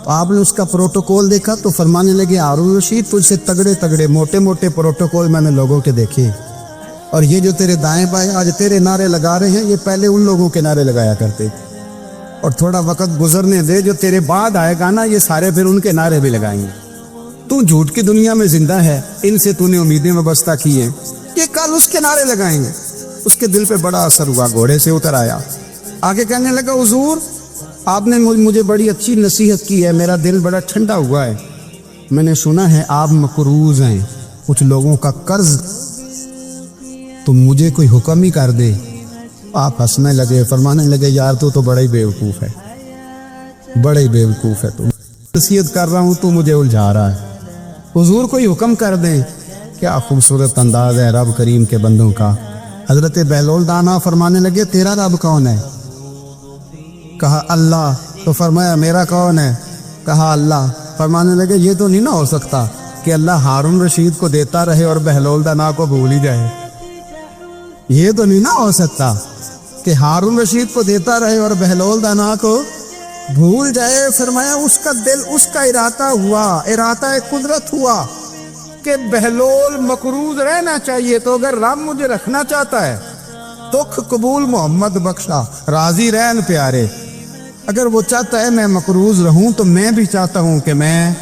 تو آپ نے اس کا پروٹوکول دیکھا تو فرمانے لگے ہارون رشید تجھ سے تگڑے تگڑے موٹے موٹے پروٹوکول میں نے لوگوں کے دیکھے, اور یہ جو تیرے دائیں بائیں آج تیرے نعرے لگا رہے ہیں یہ پہلے ان لوگوں کے نعرے لگایا کرتے, اور تھوڑا وقت گزرنے دے, جو تیرے بعد آئے گا نا یہ سارے پھر ان کے نعرے بھی لگائیں گے. تو جھوٹ کی دنیا میں زندہ ہے, ان سے تو نے امیدیں وابستہ کی ہیں, یہ کل اس کے نعرے لگائیں گے. اس کے دل پہ بڑا اثر ہوا, گھوڑے سے اتر آیا, آگے کہنے لگا حضور آپ نے مجھے بڑی اچھی نصیحت کی ہے, میرا دل بڑا ٹھنڈا ہوا ہے. میں نے سنا ہے آپ مقروض ہیں, کچھ لوگوں کا قرض, تو مجھے کوئی حکم ہی کر دے. آپ ہنسنے لگے, فرمانے لگے یار تو بڑا ہی بیوقوف ہے, بڑا ہی بیوقوف ہے. تو نصیحت کر رہا ہوں تو مجھے الجھا رہا ہے. حضور کوئی حکم کر دیں. کیا خوبصورت انداز ہے رب کریم کے بندوں کا. حضرت بہلول دانا فرمانے لگے تیرا رب کون ہے. کہا اللہ. تو فرمایا میرا کون ہے. کہا اللہ. فرمانے لگے یہ تو نہیں نہ ہو سکتا کہ اللہ ہارون رشید کو دیتا رہے اور بہلول دانا کو بھول ہی جائے. یہ تو نہیں نہ ہو سکتا کہ ہارون رشید کو دیتا رہے اور بہلول دانا کو بھول جائے. فرمایا اس کا دل, اس کا ارادہ ہوا, ارادہ قدرت ہوا کہ بہلول مقروض رہنا چاہیے, تو اگر رب مجھے رکھنا چاہتا ہے دکھ قبول محمد بخشا راضی رہن پیارے, اگر وہ چاہتا ہے میں مقروض رہوں تو میں بھی چاہتا ہوں کہ میں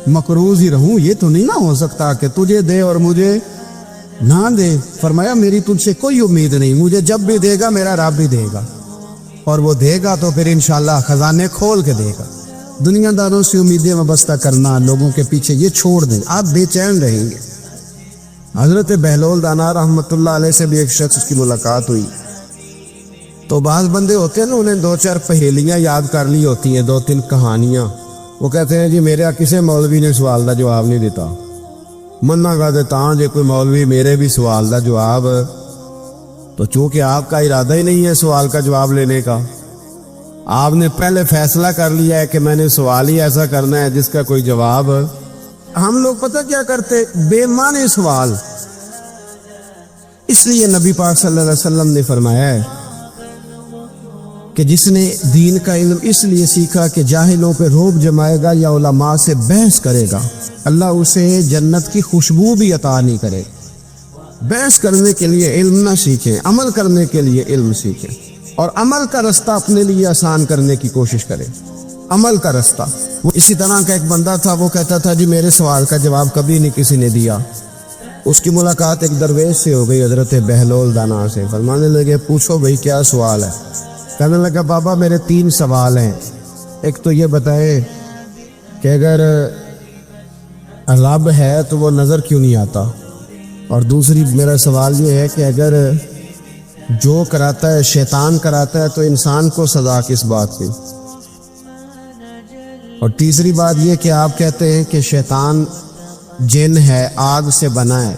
مقروض ہی رہوں. یہ تو نہیں نہ ہو سکتا کہ تجھے دے اور مجھے نہ دے. فرمایا میری تجھ سے کوئی امید نہیں, مجھے جب بھی دے گا میرا رب بھی دے گا, اور وہ دے گا تو پھر انشاءاللہ خزانے کھول کے دے گا. دنیا داروں سے امیدیں وابستہ کرنا, لوگوں کے پیچھے, یہ چھوڑ دیں, آپ بے چین رہیں گے. حضرت بہلول دانا رحمۃ اللہ علیہ سے بھی ایک شخص کی ملاقات ہوئی. تو بعض بندے ہوتے ہیں نا, انہیں 2-4 پہیلیاں یاد کر لی ہوتی ہیں, 2-3 کہانیاں. وہ کہتے ہیں جی میرے کسی مولوی نے سوال دا جواب نہیں دیتا, منا گا دیتا جی کوئی مولوی میرے بھی سوال دا جواب. تو چونکہ آپ کا ارادہ ہی نہیں ہے سوال کا جواب لینے کا, آپ نے پہلے فیصلہ کر لیا ہے کہ میں نے سوال ہی ایسا کرنا ہے جس کا کوئی جواب. ہم لوگ پتہ کیا کرتے, بے معنی سوال. اس لیے نبی پاک صلی اللہ علیہ وسلم نے فرمایا ہے کہ جس نے دین کا علم اس لیے سیکھا کہ جاہلوں پہ رعب جمائے گا یا علماء سے بحث کرے گا, اللہ اسے جنت کی خوشبو بھی عطا نہیں کرے. بحث کرنے کے لیے علم نہ سیکھیں, عمل کرنے کے لیے علم سیکھیں, اور عمل کا رستہ اپنے لیے آسان کرنے کی کوشش کریں. عمل کا رستہ. وہ اسی طرح کا ایک بندہ تھا, وہ کہتا تھا جی میرے سوال کا جواب کبھی نہیں کسی نے دیا. اس کی ملاقات ایک درویش سے ہو گئی, حضرت بہلول دانا سے. فرمانے لگے پوچھو بھئی کیا سوال ہے. کہنے لگا بابا میرے 3 سوال ہیں. ایک تو یہ بتائے کہ اگر رب ہے تو وہ نظر کیوں نہیں آتا, اور دوسری میرا سوال یہ ہے کہ اگر جو کراتا ہے شیطان کراتا ہے تو انسان کو سزا کس بات کی, اور تیسری بات یہ کہ آپ کہتے ہیں کہ شیطان جن ہے, آگ سے بنا ہے,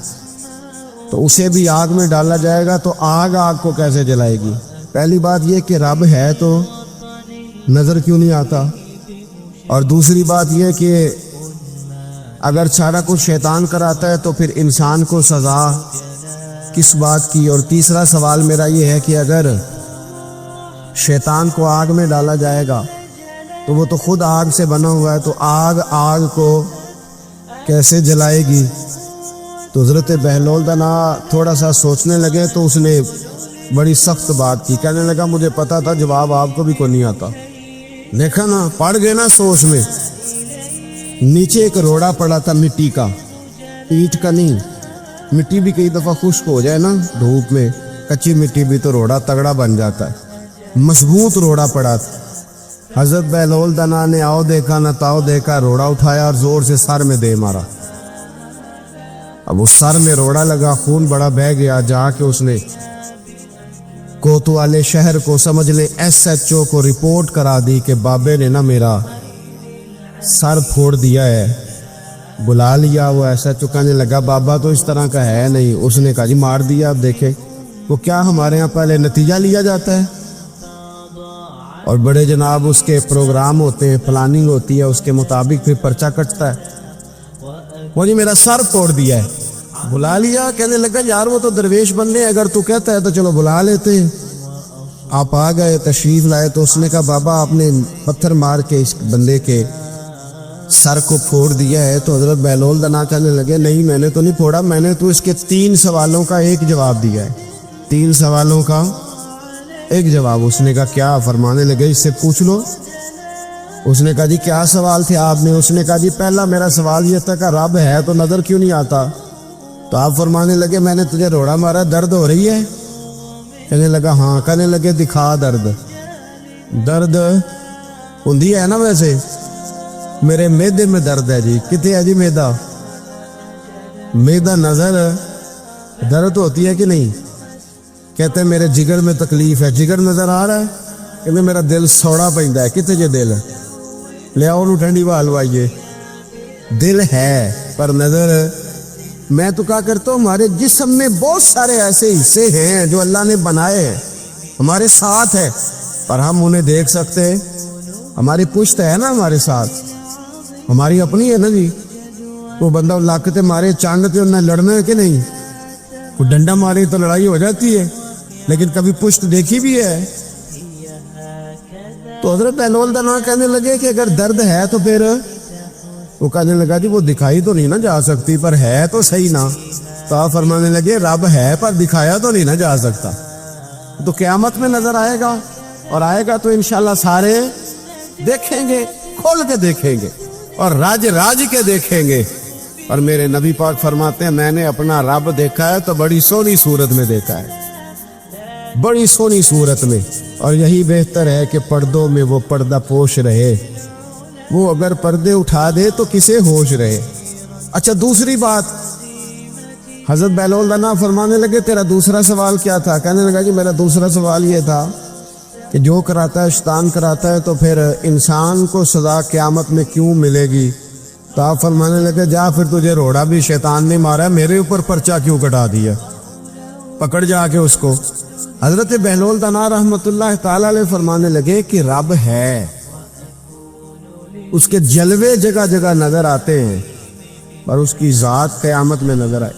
تو اسے بھی آگ میں ڈالا جائے گا تو آگ کو کیسے جلائے گی. پہلی بات یہ کہ رب ہے تو نظر کیوں نہیں آتا, اور دوسری بات یہ کہ اگر سارا کچھ شیطان کراتا ہے تو پھر انسان کو سزا کس بات کی. اور تیسرا سوال میرا یہ ہے کہ اگر شیطان کو آگ میں ڈالا جائے گا تو وہ تو خود آگ سے بنا ہوا ہے, تو آگ کو کیسے جلائے گی. تو حضرت بہلول دنا تھوڑا سا سوچنے لگے تو اس نے بڑی سخت بات کی. کہنے لگا مجھے پتا تھا جواب آپ کو بھی کوئی نہیں آتا. دیکھا نا, پڑ گئے نا سوچ میں. نیچے ایک روڑا پڑا تھا مٹی کا, اینٹ کا نہیں. مٹی بھی کئی دفعہ خشک ہو جائے نا دھوپ میں, کچی مٹی بھی تو روڑا تگڑا بن جاتا ہے. مضبوط روڑا پڑا تھا. حضرت بہلول دنا نے آؤ دیکھا نہ تاؤ دیکھا, روڑا اٹھایا اور زور سے سر میں دے مارا. اب اس سر میں روڑا لگا, خون بڑا بہہ گیا. جا کے اس نے کوتوالے شہر کو, سمجھ لیں SHO کو رپورٹ کرا دی کہ بابے نے نا میرا سر پھوڑ دیا ہے. بلا لیا. وہ SHO کہنے لگا بابا تو اس طرح کا ہے نہیں. اس نے کہا جی مار دیا. اب دیکھیں وہ کیا ہمارے ہاں پہلے نتیجہ لیا جاتا ہے اور بڑے جناب اس کے پروگرام ہوتے ہیں, پلاننگ ہوتی ہے, اس کے مطابق پھر پرچہ کٹتا ہے. وہ جی میرا سر پھوڑ دیا ہے. بلا لیا. کہنے لگا یار وہ تو درویش بندے ہیں, اگر تو کہتا ہے تو چلو بلا لیتے. آپ آ گئے, تشریف لائے. تو اس نے کہا بابا آپ نے پتھر مار کے اس بندے کے سر کو پھوڑ دیا ہے. تو حضرت بہلول دنا کہنے لگے نہیں میں نے تو نہیں پھوڑا, میں نے تو اس کے 3 سوالوں کا ایک جواب دیا ہے. 3 سوالوں کا ایک جواب. اس نے کہا کیا؟ فرمانے لگے اس سے پوچھ لو. اس نے کہا جی کیا سوال تھے آپ نے؟ اس نے کہا جی پہلا میرا سوال یہ تھا کہ رب ہے تو نظر کیوں نہیں آتا؟ تو آپ فرمانے لگے میں نے تجھے روڑا مارا, درد ہو رہی ہے؟ کہنے لگا ہاں. کہنے لگے دکھا درد. درد ہوندی ہے نا ویسے؟ میرے میدے میں درد ہے جی. کتنے ہے جی میدا؟ میدا نظر درد ہوتی ہے کہ نہیں؟ کہتے ہیں میرے جگر میں تکلیف ہے. جگر نظر آ رہا ہے؟ کہتے میرا دل سوڑا پیندا ہے. کتنے جے دل لے آؤ ٹھنڈی ہوا لوائیے. دل ہے پر نظر. میں تو کہا کرتا ہوں ہمارے جسم میں بہت سارے ایسے حصے ہیں جو اللہ نے بنائے ہیں, ہمارے ساتھ ہے پر ہم انہیں دیکھ سکتے ہیں. ہماری پشت ہے نا ہمارے ساتھ, ہماری اپنی ہے نا جی. وہ بندہ لاکتے مارے چانگتے انہیں لڑنا ہے کہ نہیں؟ وہ ڈنڈا مارے تو لڑائی ہو جاتی ہے, لیکن کبھی پشت دیکھی بھی ہے. تو حضرت بہلول دنا کہنے لگے کہ اگر درد ہے تو پھر, وہ کہنے لگا جی وہ دکھائی تو نہیں نہ جا سکتی پر ہے تو صحیح نا. تو آپ فرمانے لگے رب ہے پر دکھایا تو نہیں نہ جا سکتا. تو قیامت میں نظر آئے گا, اور آئے گا تو انشاءاللہ سارے دیکھیں گے, کھول کے دیکھیں گے اور راج کے دیکھیں گے. اور میرے نبی پاک فرماتے ہیں میں نے اپنا رب دیکھا ہے تو بڑی سونی صورت میں دیکھا ہے, بڑی سونی صورت میں. اور یہی بہتر ہے کہ پردوں میں وہ پردہ پوش رہے. وہ اگر پردے اٹھا دے تو کسے ہوش رہے. اچھا دوسری بات, حضرت بہلول دنا فرمانے لگے تیرا دوسرا سوال کیا تھا؟ کہنے لگا جی میرا دوسرا سوال یہ تھا کہ جو کراتا ہے شیطان کراتا ہے تو پھر انسان کو سزا قیامت میں کیوں ملے گی؟ تو آپ فرمانے لگے جا پھر تجھے روڑا بھی شیطان نے مارا, میرے اوپر پرچہ کیوں کٹا دیا؟ پکڑ جا کے اس کو. حضرت بہلول دنا رحمت اللہ تعالی علیہ فرمانے لگے کہ رب ہے, اس کے جلوے جگہ جگہ نظر آتے ہیں اور اس کی ذات قیامت میں نظر آئے.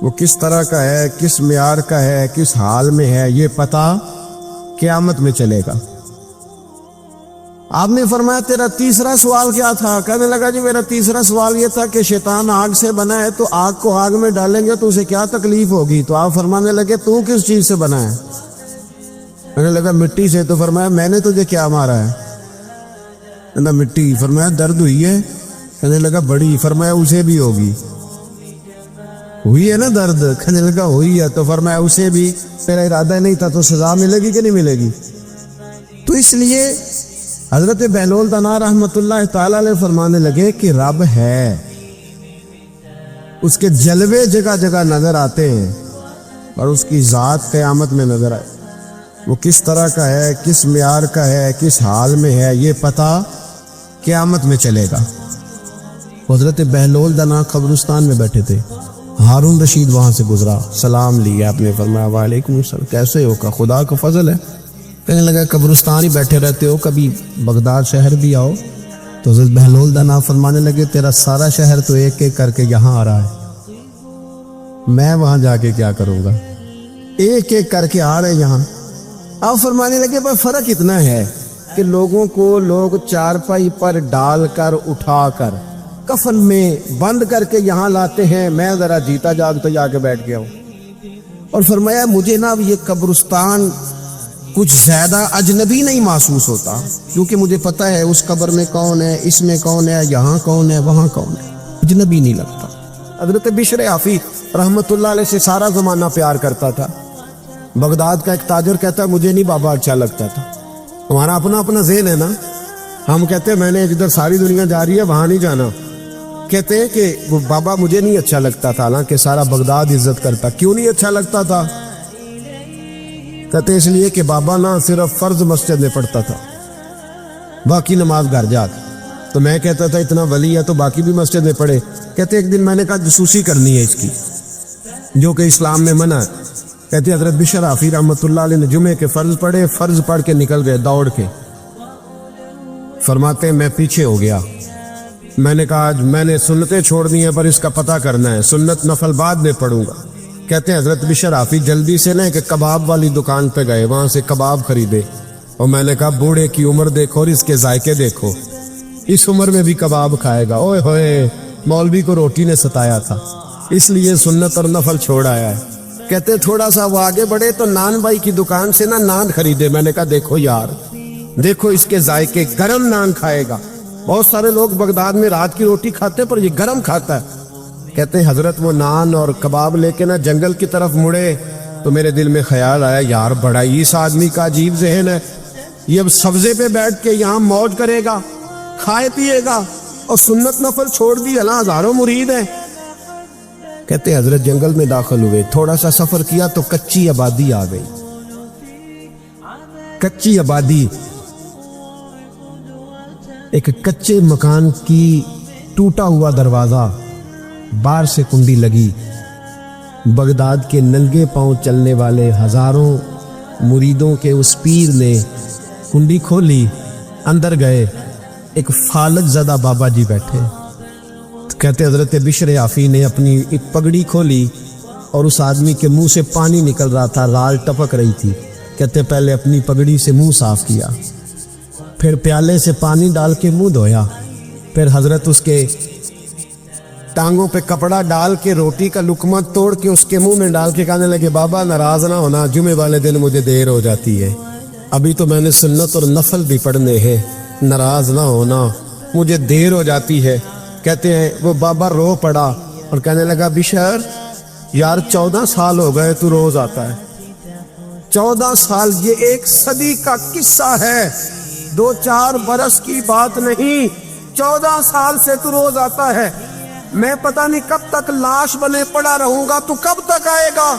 وہ کس طرح کا ہے, کس معیار کا ہے, کس حال میں ہے, یہ پتہ قیامت میں چلے گا. آپ نے فرمایا تیرا تیسرا سوال کیا تھا؟ کہنے لگا جی میرا تیسرا سوال یہ تھا کہ شیطان آگ سے بنا ہے تو آگ کو آگ میں ڈالیں گے تو اسے کیا تکلیف ہوگی؟ تو آپ فرمانے لگے تو کس چیز سے بنا ہے؟ کہنے لگا مٹی سے. تو فرمایا میں نے تجھے کیا مارا ہے؟ کہنا مٹی. فرمایا درد ہوئی ہے؟ کہنے لگا بڑی. فرمایا اسے بھی ہوگی. ہوئی ہے نا درد؟ کہنے لگا ہوئی ہے. تو فرمایا اسے بھی تیرا ارادہ نہیں تھا تو سزا ملے گی کہ نہیں ملے گی؟ تو اس لیے حضرت بہلول دنا رحمت اللہ تعالی علیہ فرمانے لگے کہ رب ہے, اس کے جلوے جگہ جگہ نظر آتے ہیں اور اس کی ذات قیامت میں نظر آئے. وہ کس طرح کا ہے, کس معیار کا ہے, کس حال میں ہے, یہ پتہ قیامت میں چلے گا. حضرت بہلول دنا قبرستان میں بیٹھے تھے, ہارون رشید وہاں سے گزرا, سلام لیا, آپ نے فرمایا وعلیکم السلام, کیسے ہو؟ کا خدا کا فضل ہے. کہنے لگا قبرستان ہی بیٹھے رہتے ہو, کبھی بغداد شہر بھی آؤ. تو حضرت بہلول دنا فرمانے لگے تیرا سارا شہر تو ایک ایک کر کے یہاں آ رہا ہے, میں وہاں جا کے کیا کروں گا؟ ایک ایک کر کے آ رہے یہاں. آپ فرمانے لگے پر فرق اتنا ہے کہ لوگوں کو لوگ چارپائی پر ڈال کر اٹھا کر کفن میں بند کر کے یہاں لاتے ہیں، میں ذرا جیتا جاگتا جا کے بیٹھ گیا ہوں۔ اور فرمایا مجھے نا یہ قبرستان کچھ زیادہ اجنبی نہیں محسوس ہوتا، کیونکہ مجھے پتہ ہے اس قبر میں کون ہے، اس میں کون ہے، یہاں کون ہے، وہاں کون ہے، اجنبی نہیں لگتا۔ حضرت بشر عافی رحمۃ اللہ علیہ سے سارا زمانہ پیار کرتا تھا۔ بغداد کا ایک تاجر کہتا ہے مجھے نہیں بابا اچھا لگتا تھا۔ ہمارا اپنا اپنا ذہن ہے نا، ہم کہتے ہیں میں نے جدھر ساری دنیا جا رہی ہے وہاں نہیں جانا، کہتے ہیں کہ وہ بابا مجھے نہیں اچھا لگتا تھا، حالانکہ سارا بغداد عزت کرتا۔ کیوں نہیں اچھا لگتا تھا؟ کہتے اس لیے کہ بابا نہ صرف فرض مسجد میں پڑھتا تھا، باقی نماز گھر جا کے۔ تو میں کہتا تھا اتنا ولی ہے تو باقی بھی مسجد میں پڑھے۔ کہتے ایک دن میں نے کہا جسوسی کرنی ہے اس کی، جو کہ اسلام میں منع ہے۔ کہتے حضرت بشر عافی رحمۃ اللہ علیہ نے جمعے کے فرض پڑھے، فرض پڑھ کے نکل گئے دوڑ کے۔ فرماتے ہیں میں پیچھے ہو گیا، میں نے کہا آج میں نے سنتیں چھوڑ دی ہیں پر اس کا پتہ کرنا ہے، سنت نفل بعد میں پڑھوں گا۔ کہتے ہیں حضرت بشر عافی جلدی سے نا کہ کباب والی دکان پہ گئے، وہاں سے کباب خریدے، اور میں نے کہا بوڑھے کی عمر دیکھو اور اس کے ذائقے دیکھو، اس عمر میں بھی کباب کھائے گا۔ اوئے ہوئے، مولوی کو روٹی نے ستایا تھا، اس لیے سنت اور نفل چھوڑ آیا ہے۔ کہتے تھوڑا سا وہ آگے بڑھے تو نان بھائی کی دکان سے نا نان خریدے، میں نے کہا دیکھو یار، دیکھو اس کے ذائقے، گرم نان کھائے گا۔ بہت سارے لوگ بغداد میں رات کی روٹی کھاتے پر یہ گرم کھاتا ہے۔ کہتے ہیں حضرت وہ نان اور کباب لے کے نا جنگل کی طرف مڑے تو میرے دل میں خیال آیا یار بڑا ہی اس آدمی کا عجیب ذہن ہے، یہ اب سبزے پہ بیٹھ کے یہاں موج کرے گا، کھائے پیے گا، اور سنت نفل چھوڑ دی، اللہ ہزاروں مرید ہیں۔ کہتے ہیں حضرت جنگل میں داخل ہوئے، تھوڑا سا سفر کیا تو کچی آبادی آ گئی۔ کچی آبادی، ایک کچے مکان کی ٹوٹا ہوا دروازہ، باہر سے کنڈی لگی۔ بغداد کے ننگے پاؤں چلنے والے ہزاروں مریدوں کے اس پیر نے کنڈی کھولی، اندر گئے، ایک فالج زدہ بابا جی بیٹھے۔ کہتے حضرت بشر عافی نے اپنی ایک پگڑی کھولی اور اس آدمی کے منہ سے پانی نکل رہا تھا، رال ٹپک رہی تھی۔ کہتے پہلے اپنی پگڑی سے منہ صاف کیا، پھر پیالے سے پانی ڈال کے منہ دھویا، پھر حضرت اس کے ٹانگوں پہ کپڑا ڈال کے روٹی کا لقمہ توڑ کے اس کے منہ میں ڈال کے کہنے لگے بابا ناراض نہ ہونا، جمعے والے دن مجھے دیر ہو جاتی ہے، ابھی تو میں نے سنت اور نفل بھی پڑھنے ہیں، ناراض نہ ہونا، مجھے دیر ہو جاتی ہے۔ کہتے ہیں وہ بابا رو پڑا اور کہنے لگا بشر یار 14 سال ہو گئے تو روز آتا ہے، 14 سال، یہ 1 صدی کا قصہ ہے، 2-4 برس کی بات نہیں، 14 سال سے تو روز آتا ہے، میں پتہ نہیں کب تک لاش بنے پڑا رہوں گا، تو کب تک آئے گا؟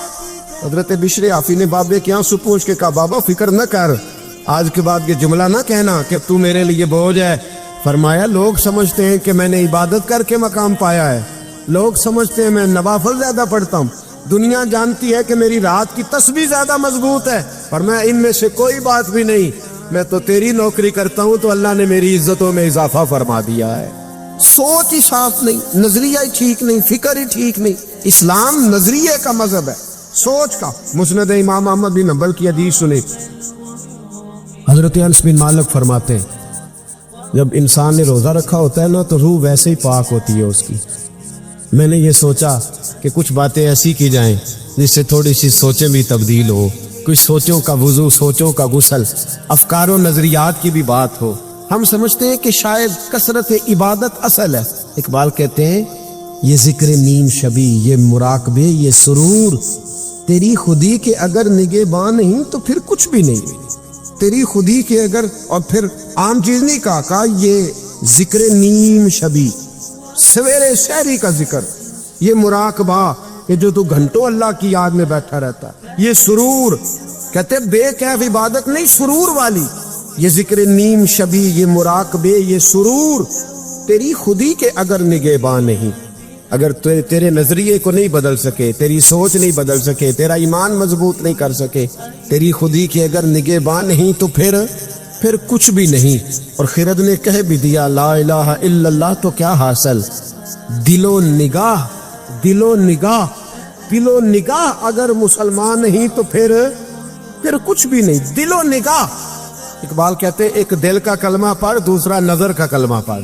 حضرت بشر عافی نے بابے کے آنسو پوچھ کے کہا بابا فکر نہ کر، آج کے بعد یہ جملہ نہ کہنا کہ تو میرے لیے بوجھ ہے۔ فرمایا لوگ سمجھتے ہیں کہ میں نے عبادت کر کے مقام پایا ہے، لوگ سمجھتے ہیں میں نوافل زیادہ پڑھتا ہوں، دنیا جانتی ہے کہ میری رات کی تسبیح زیادہ مضبوط ہے، پر میں ان میں سے کوئی بات بھی نہیں، میں تو تیری نوکری کرتا ہوں تو اللہ نے میری عزتوں میں اضافہ فرما دیا ہے۔ سوچ ہی صاف نہیں، نظریہ ہی ٹھیک نہیں، فکر ہی ٹھیک نہیں۔ اسلام نظریے کا مذہب ہے، سوچ کا۔ مسند امام احمد بن حنبل کی حدیث سنیں، حضرت انس بن مالک فرماتے ہیں جب انسان نے روزہ رکھا ہوتا ہے نا تو روح ویسے ہی پاک ہوتی ہے اس کی۔ میں نے یہ سوچا کہ کچھ باتیں ایسی کی جائیں جس سے تھوڑی سی سوچیں بھی تبدیل ہو، کچھ سوچوں کا وضو، سوچوں کا غسل، افکار و نظریات کی بھی بات ہو۔ ہم سمجھتے ہیں کہ شاید کثرت عبادت اصل ہے۔ اقبال کہتے ہیں یہ ذکر نیم شبی، یہ مراقبے، یہ سرور، تیری خودی کے اگر نگہباں نہیں تو پھر کچھ بھی نہیں، تیری خودی کے اگر، اور پھر عام چیز نہیں کہا یہ ذکر نیم شبی، سویرے شہری کا ذکر، یہ مراقبہ کہ جو تو گھنٹوں اللہ کی یاد میں بیٹھا رہتا ہے، یہ سرور، کہتے بے کیف عبادت نہیں، سرور والی، یہ ذکر نیم شبی، یہ مراقبے، یہ سرور، تیری خودی کے اگر نگہباں نہیں، اگر تیرے نظریے کو نہیں بدل سکے، تیری سوچ نہیں بدل سکے، تیرا ایمان مضبوط نہیں کر سکے، تیری خودی کے اگر نگہباں نہیں تو پھر کچھ بھی نہیں۔ اور خرد نے کہہ بھی دیا لا الہ الا اللہ تو کیا حاصل، دل و نگاہ، دل و نگاہ، دل و نگاہ اگر مسلمان نہیں تو پھر کچھ بھی نہیں، دل و نگاہ۔ اقبال کہتے ایک دل کا کلمہ پڑھ، دوسرا نظر کا کلمہ پڑھ،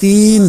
3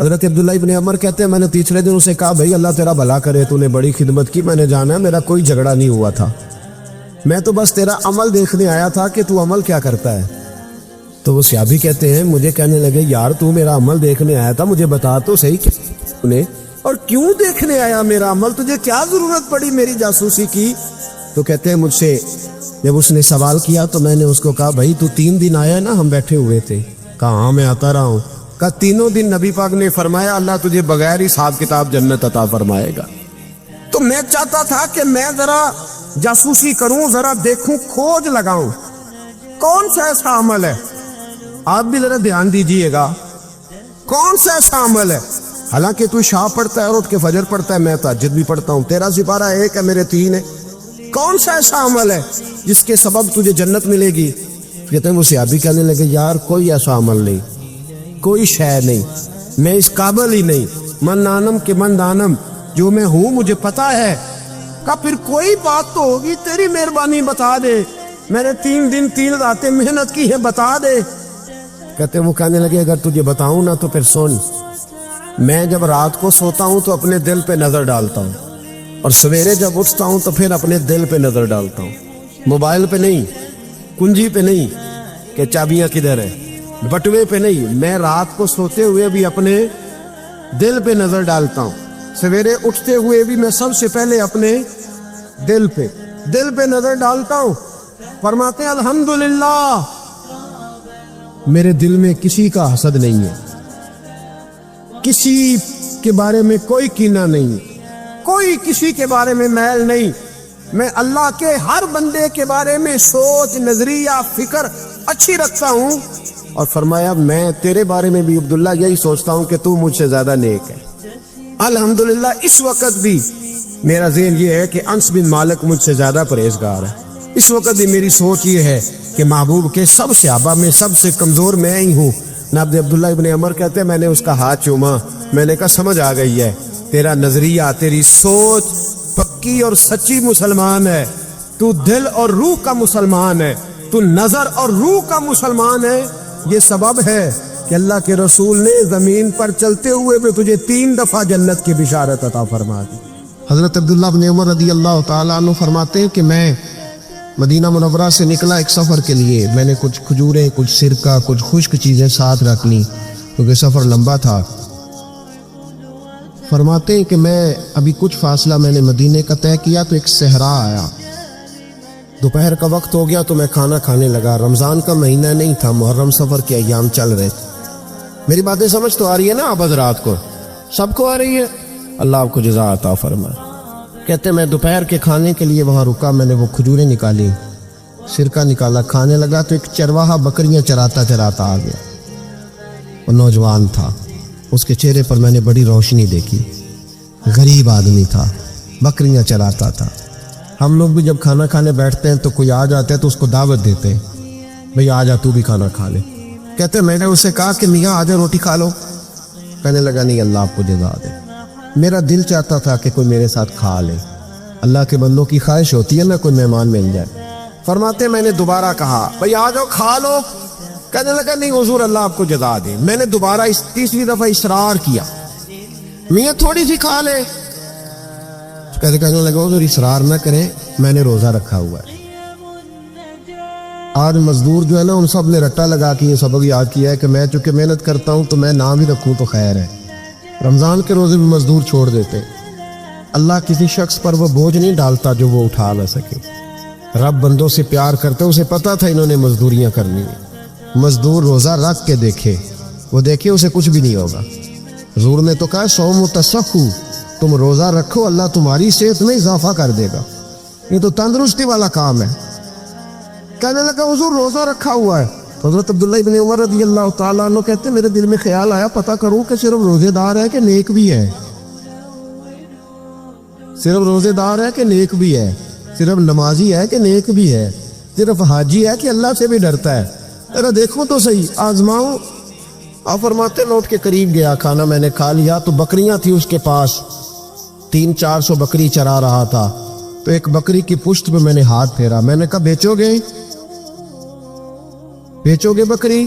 حضرت عبداللہ ابن عمر کہتے ہیں میں نے تیسرے دن اسے کہا بھائی اللہ تیرا بھلا کرے، تو نے بڑی خدمت کی، میں نے جانا ہے میرا کوئی جھگڑا نہیں ہوا تھا، میں تو بس تیرا عمل دیکھنے آیا تھا کہ تو عمل کیا کرتا ہے۔ تو وہ صحابی کہتے ہیں مجھے کہنے لگے یار تو میرا عمل دیکھنے آیا تھا، مجھے بتا تو صحیح کہ اور کیوں دیکھنے آیا میرا عمل، تجھے کیا ضرورت پڑی میری جاسوسی کی؟ تو کہتے ہیں مجھ سے جب اس نے سوال کیا تو میں نے اس کو کہا بھائی تو 3 دن آیا نا، ہم بیٹھے ہوئے تھے، کہا ہاں میں آتا رہا ہوں، کہا تینوں دن نبی پاک نے فرمایا اللہ تجھے بغیر حساب کتاب جنت عطا فرمائے گا۔ تو میں چاہتا تھا کہ میں ذرا جاسوسی کروں، ذرا دیکھوں، کھوج لگاؤں کون سا ایسا عمل ہے، آپ بھی ذرا دھیان دیجئے گا کون سا ایسا عمل ہے، حالانکہ تو شاہ پڑھتا ہے اور اٹھ کے فجر پڑھتا ہے، میں تہجد بھی پڑھتا ہوں، تیرا سپارہ 1 ہے میرے 3 ہے، کون سا ایسا عمل ہے جس کے سبب تجھے جنت ملے گی؟ کہتے ہیں وہ صحابی کہنے لگے یار کوئی ایسا عمل نہیں، کوئی شے نہیں، میں اس قابل ہی نہیں، من نانم کے من دانم، جو میں ہوں مجھے پتا ہے۔ کہا پھر کوئی بات تو ہوگی، تیری مہربانی بتا دے، میں نے 3 دن 3 راتیں محنت کی ہے، بتا دے۔ کہتے وہ کہنے لگے اگر تجھے بتاؤں نا تو پھر سن، میں جب رات کو سوتا ہوں تو اپنے دل پہ نظر ڈالتا ہوں، اور سویرے جب اٹھتا ہوں تو پھر اپنے دل پہ نظر ڈالتا ہوں، موبائل پہ نہیں، کنجی پہ نہیں کہ چابیاں کدھر ہے، بٹوے پہ نہیں، میں رات کو سوتے ہوئے بھی اپنے دل پہ نظر ڈالتا ہوں، سویرے اٹھتے ہوئے بھی میں سب سے پہلے اپنے دل پہ نظر ڈالتا ہوں۔ فرماتے ہیں الحمدللہ میرے دل میں کسی کا حسد نہیں ہے، کسی کے بارے میں کوئی کینہ نہیں، کوئی کسی کے بارے میں میل نہیں، میں اللہ کے ہر بندے کے بارے میں سوچ، نظریہ، فکر اچھی رکھتا ہوں۔ اور فرمایا میں تیرے بارے میں بھی عبداللہ یہی سوچتا ہوں کہ تو مجھ سے زیادہ نیک ہے۔ الحمدللہ اس وقت بھی میرا ذہن یہ ہے کہ انس بن مالک مجھ سے زیادہ پرہیزگار ہے، اس وقت بھی میری سوچ یہ ہے کہ محبوب کے سب صحابہ میں سب سے کمزور میں ہی ہوں۔ نابد عبداللہ ابن عمر کہتے ہیں میں نے اس کا ہاتھ چوما، میں نے کہا سمجھ آ گئی ہے، تیرا نظریہ، تیری سوچ پکی اور سچی مسلمان ہے، تو دل اور روح کا مسلمان ہے، تو نظر اور روح کا مسلمان ہے۔ یہ سبب ہے کہ اللہ کے رسول نے زمین پر چلتے ہوئے بھی تجھے 3 دفعہ جنت کی بشارت عطا فرما دی۔ حضرت عبداللہ بن عمر رضی اللہ تعالیٰ عنہ فرماتے ہیں کہ میں مدینہ منورہ سے نکلا ایک سفر کے لیے، میں نے کچھ کھجوریں، کچھ سرکہ، کچھ خشک چیزیں ساتھ رکھ لیں کیونکہ سفر لمبا تھا۔ فرماتے ہیں کہ میں ابھی کچھ فاصلہ میں نے مدینے کا طے کیا تو ایک صحرا آیا، دوپہر کا وقت ہو گیا تو میں کھانا کھانے لگا، رمضان کا مہینہ نہیں تھا، محرم سفر کے ایام چل رہے تھے۔ میری باتیں سمجھ تو آ رہی ہے نا آپ حضرات کو؟ سب کو آ رہی ہے؟ اللہ آپ کو جزا عطا فرمائے۔ کہتے میں دوپہر کے کھانے کے لیے وہاں رکا، میں نے وہ کھجوریں نکالی، سرکہ نکالا، کھانے لگا تو ایک چرواہا بکریاں چراتا چراتا آ گیا، وہ نوجوان تھا، اس کے چہرے پر میں نے بڑی روشنی دیکھی، غریب آدمی تھا، بکریاں چراتا تھا۔ ہم لوگ بھی جب کھانا کھانے بیٹھتے ہیں تو کوئی آ جاتا ہے تو اس کو دعوت دیتے ہیں، بھئی آ جا تو بھی کھانا کھا لے۔ کہتے میں نے اسے کہا کہ میاں آ جا روٹی کھا لو، کہنے لگا نہیں اللہ آپ کو جزا دے۔ میرا دل چاہتا تھا کہ کوئی میرے ساتھ کھا لے، اللہ کے بندوں کی خواہش ہوتی ہے نا کوئی مہمان مل جائے۔ فرماتے میں نے دوبارہ کہا بھئی آ جاؤ کھا لو، کہنے لگا نہیں حضور اللہ آپ کو جزا دے۔ میں نے دوبارہ 3 دفعہ اصرار کیا، میاں تھوڑی سی کھا لے، کہنے لگا حضور اصرار نہ کریں، میں نے روزہ رکھا ہوا ہے۔ آج مزدور جو ہے نا ان سب نے رٹا لگا کے یہ سبق یاد کیا ہے کہ میں چونکہ محنت کرتا ہوں تو میں نام ہی رکھوں تو خیر ہے۔ رمضان کے روزے بھی مزدور چھوڑ دیتے۔ اللہ کسی شخص پر وہ بوجھ نہیں ڈالتا جو وہ اٹھا نہ سکے۔ رب بندوں سے پیار کرتے، اسے پتا تھا انہوں نے مزدوریاں کرنی ہیں۔ مزدور روزہ رکھ کے دیکھے، وہ دیکھے اسے کچھ بھی نہیں ہوگا۔ حضور نے تو کہا صوم تصحو، تم روزہ رکھو اللہ تمہاری صحت میں اضافہ کر دے گا، یہ تو تندرستی والا کام ہے۔ کہنے لگا حضور روزہ رکھا ہوا ہے۔ حضرت عبداللہ ابن عمر رضی اللہ تعالیٰ عنہ کہتے ہیں میرے دل میں خیال آیا پتہ کروں کہ صرف روزے دار ہے کہ نیک بھی ہے، صرف روزے دار ہے کہ نیک بھی ہے، صرف نمازی ہے کہ نیک بھی ہے، صرف حاجی ہے کہ اللہ سے بھی ڈرتا ہے، ذرا دیکھو تو صحیح، آزماؤں۔ آپ فرماتے لوٹ کے قریب گیا، کھانا میں نے کھا لیا تو بکریاں تھی اس کے پاس، 300-400 بکری چرا رہا تھا، تو ایک بکری کی پشت پہ میں نے ہاتھ پھیرا، میں نے کہا بیچو گے بکری؟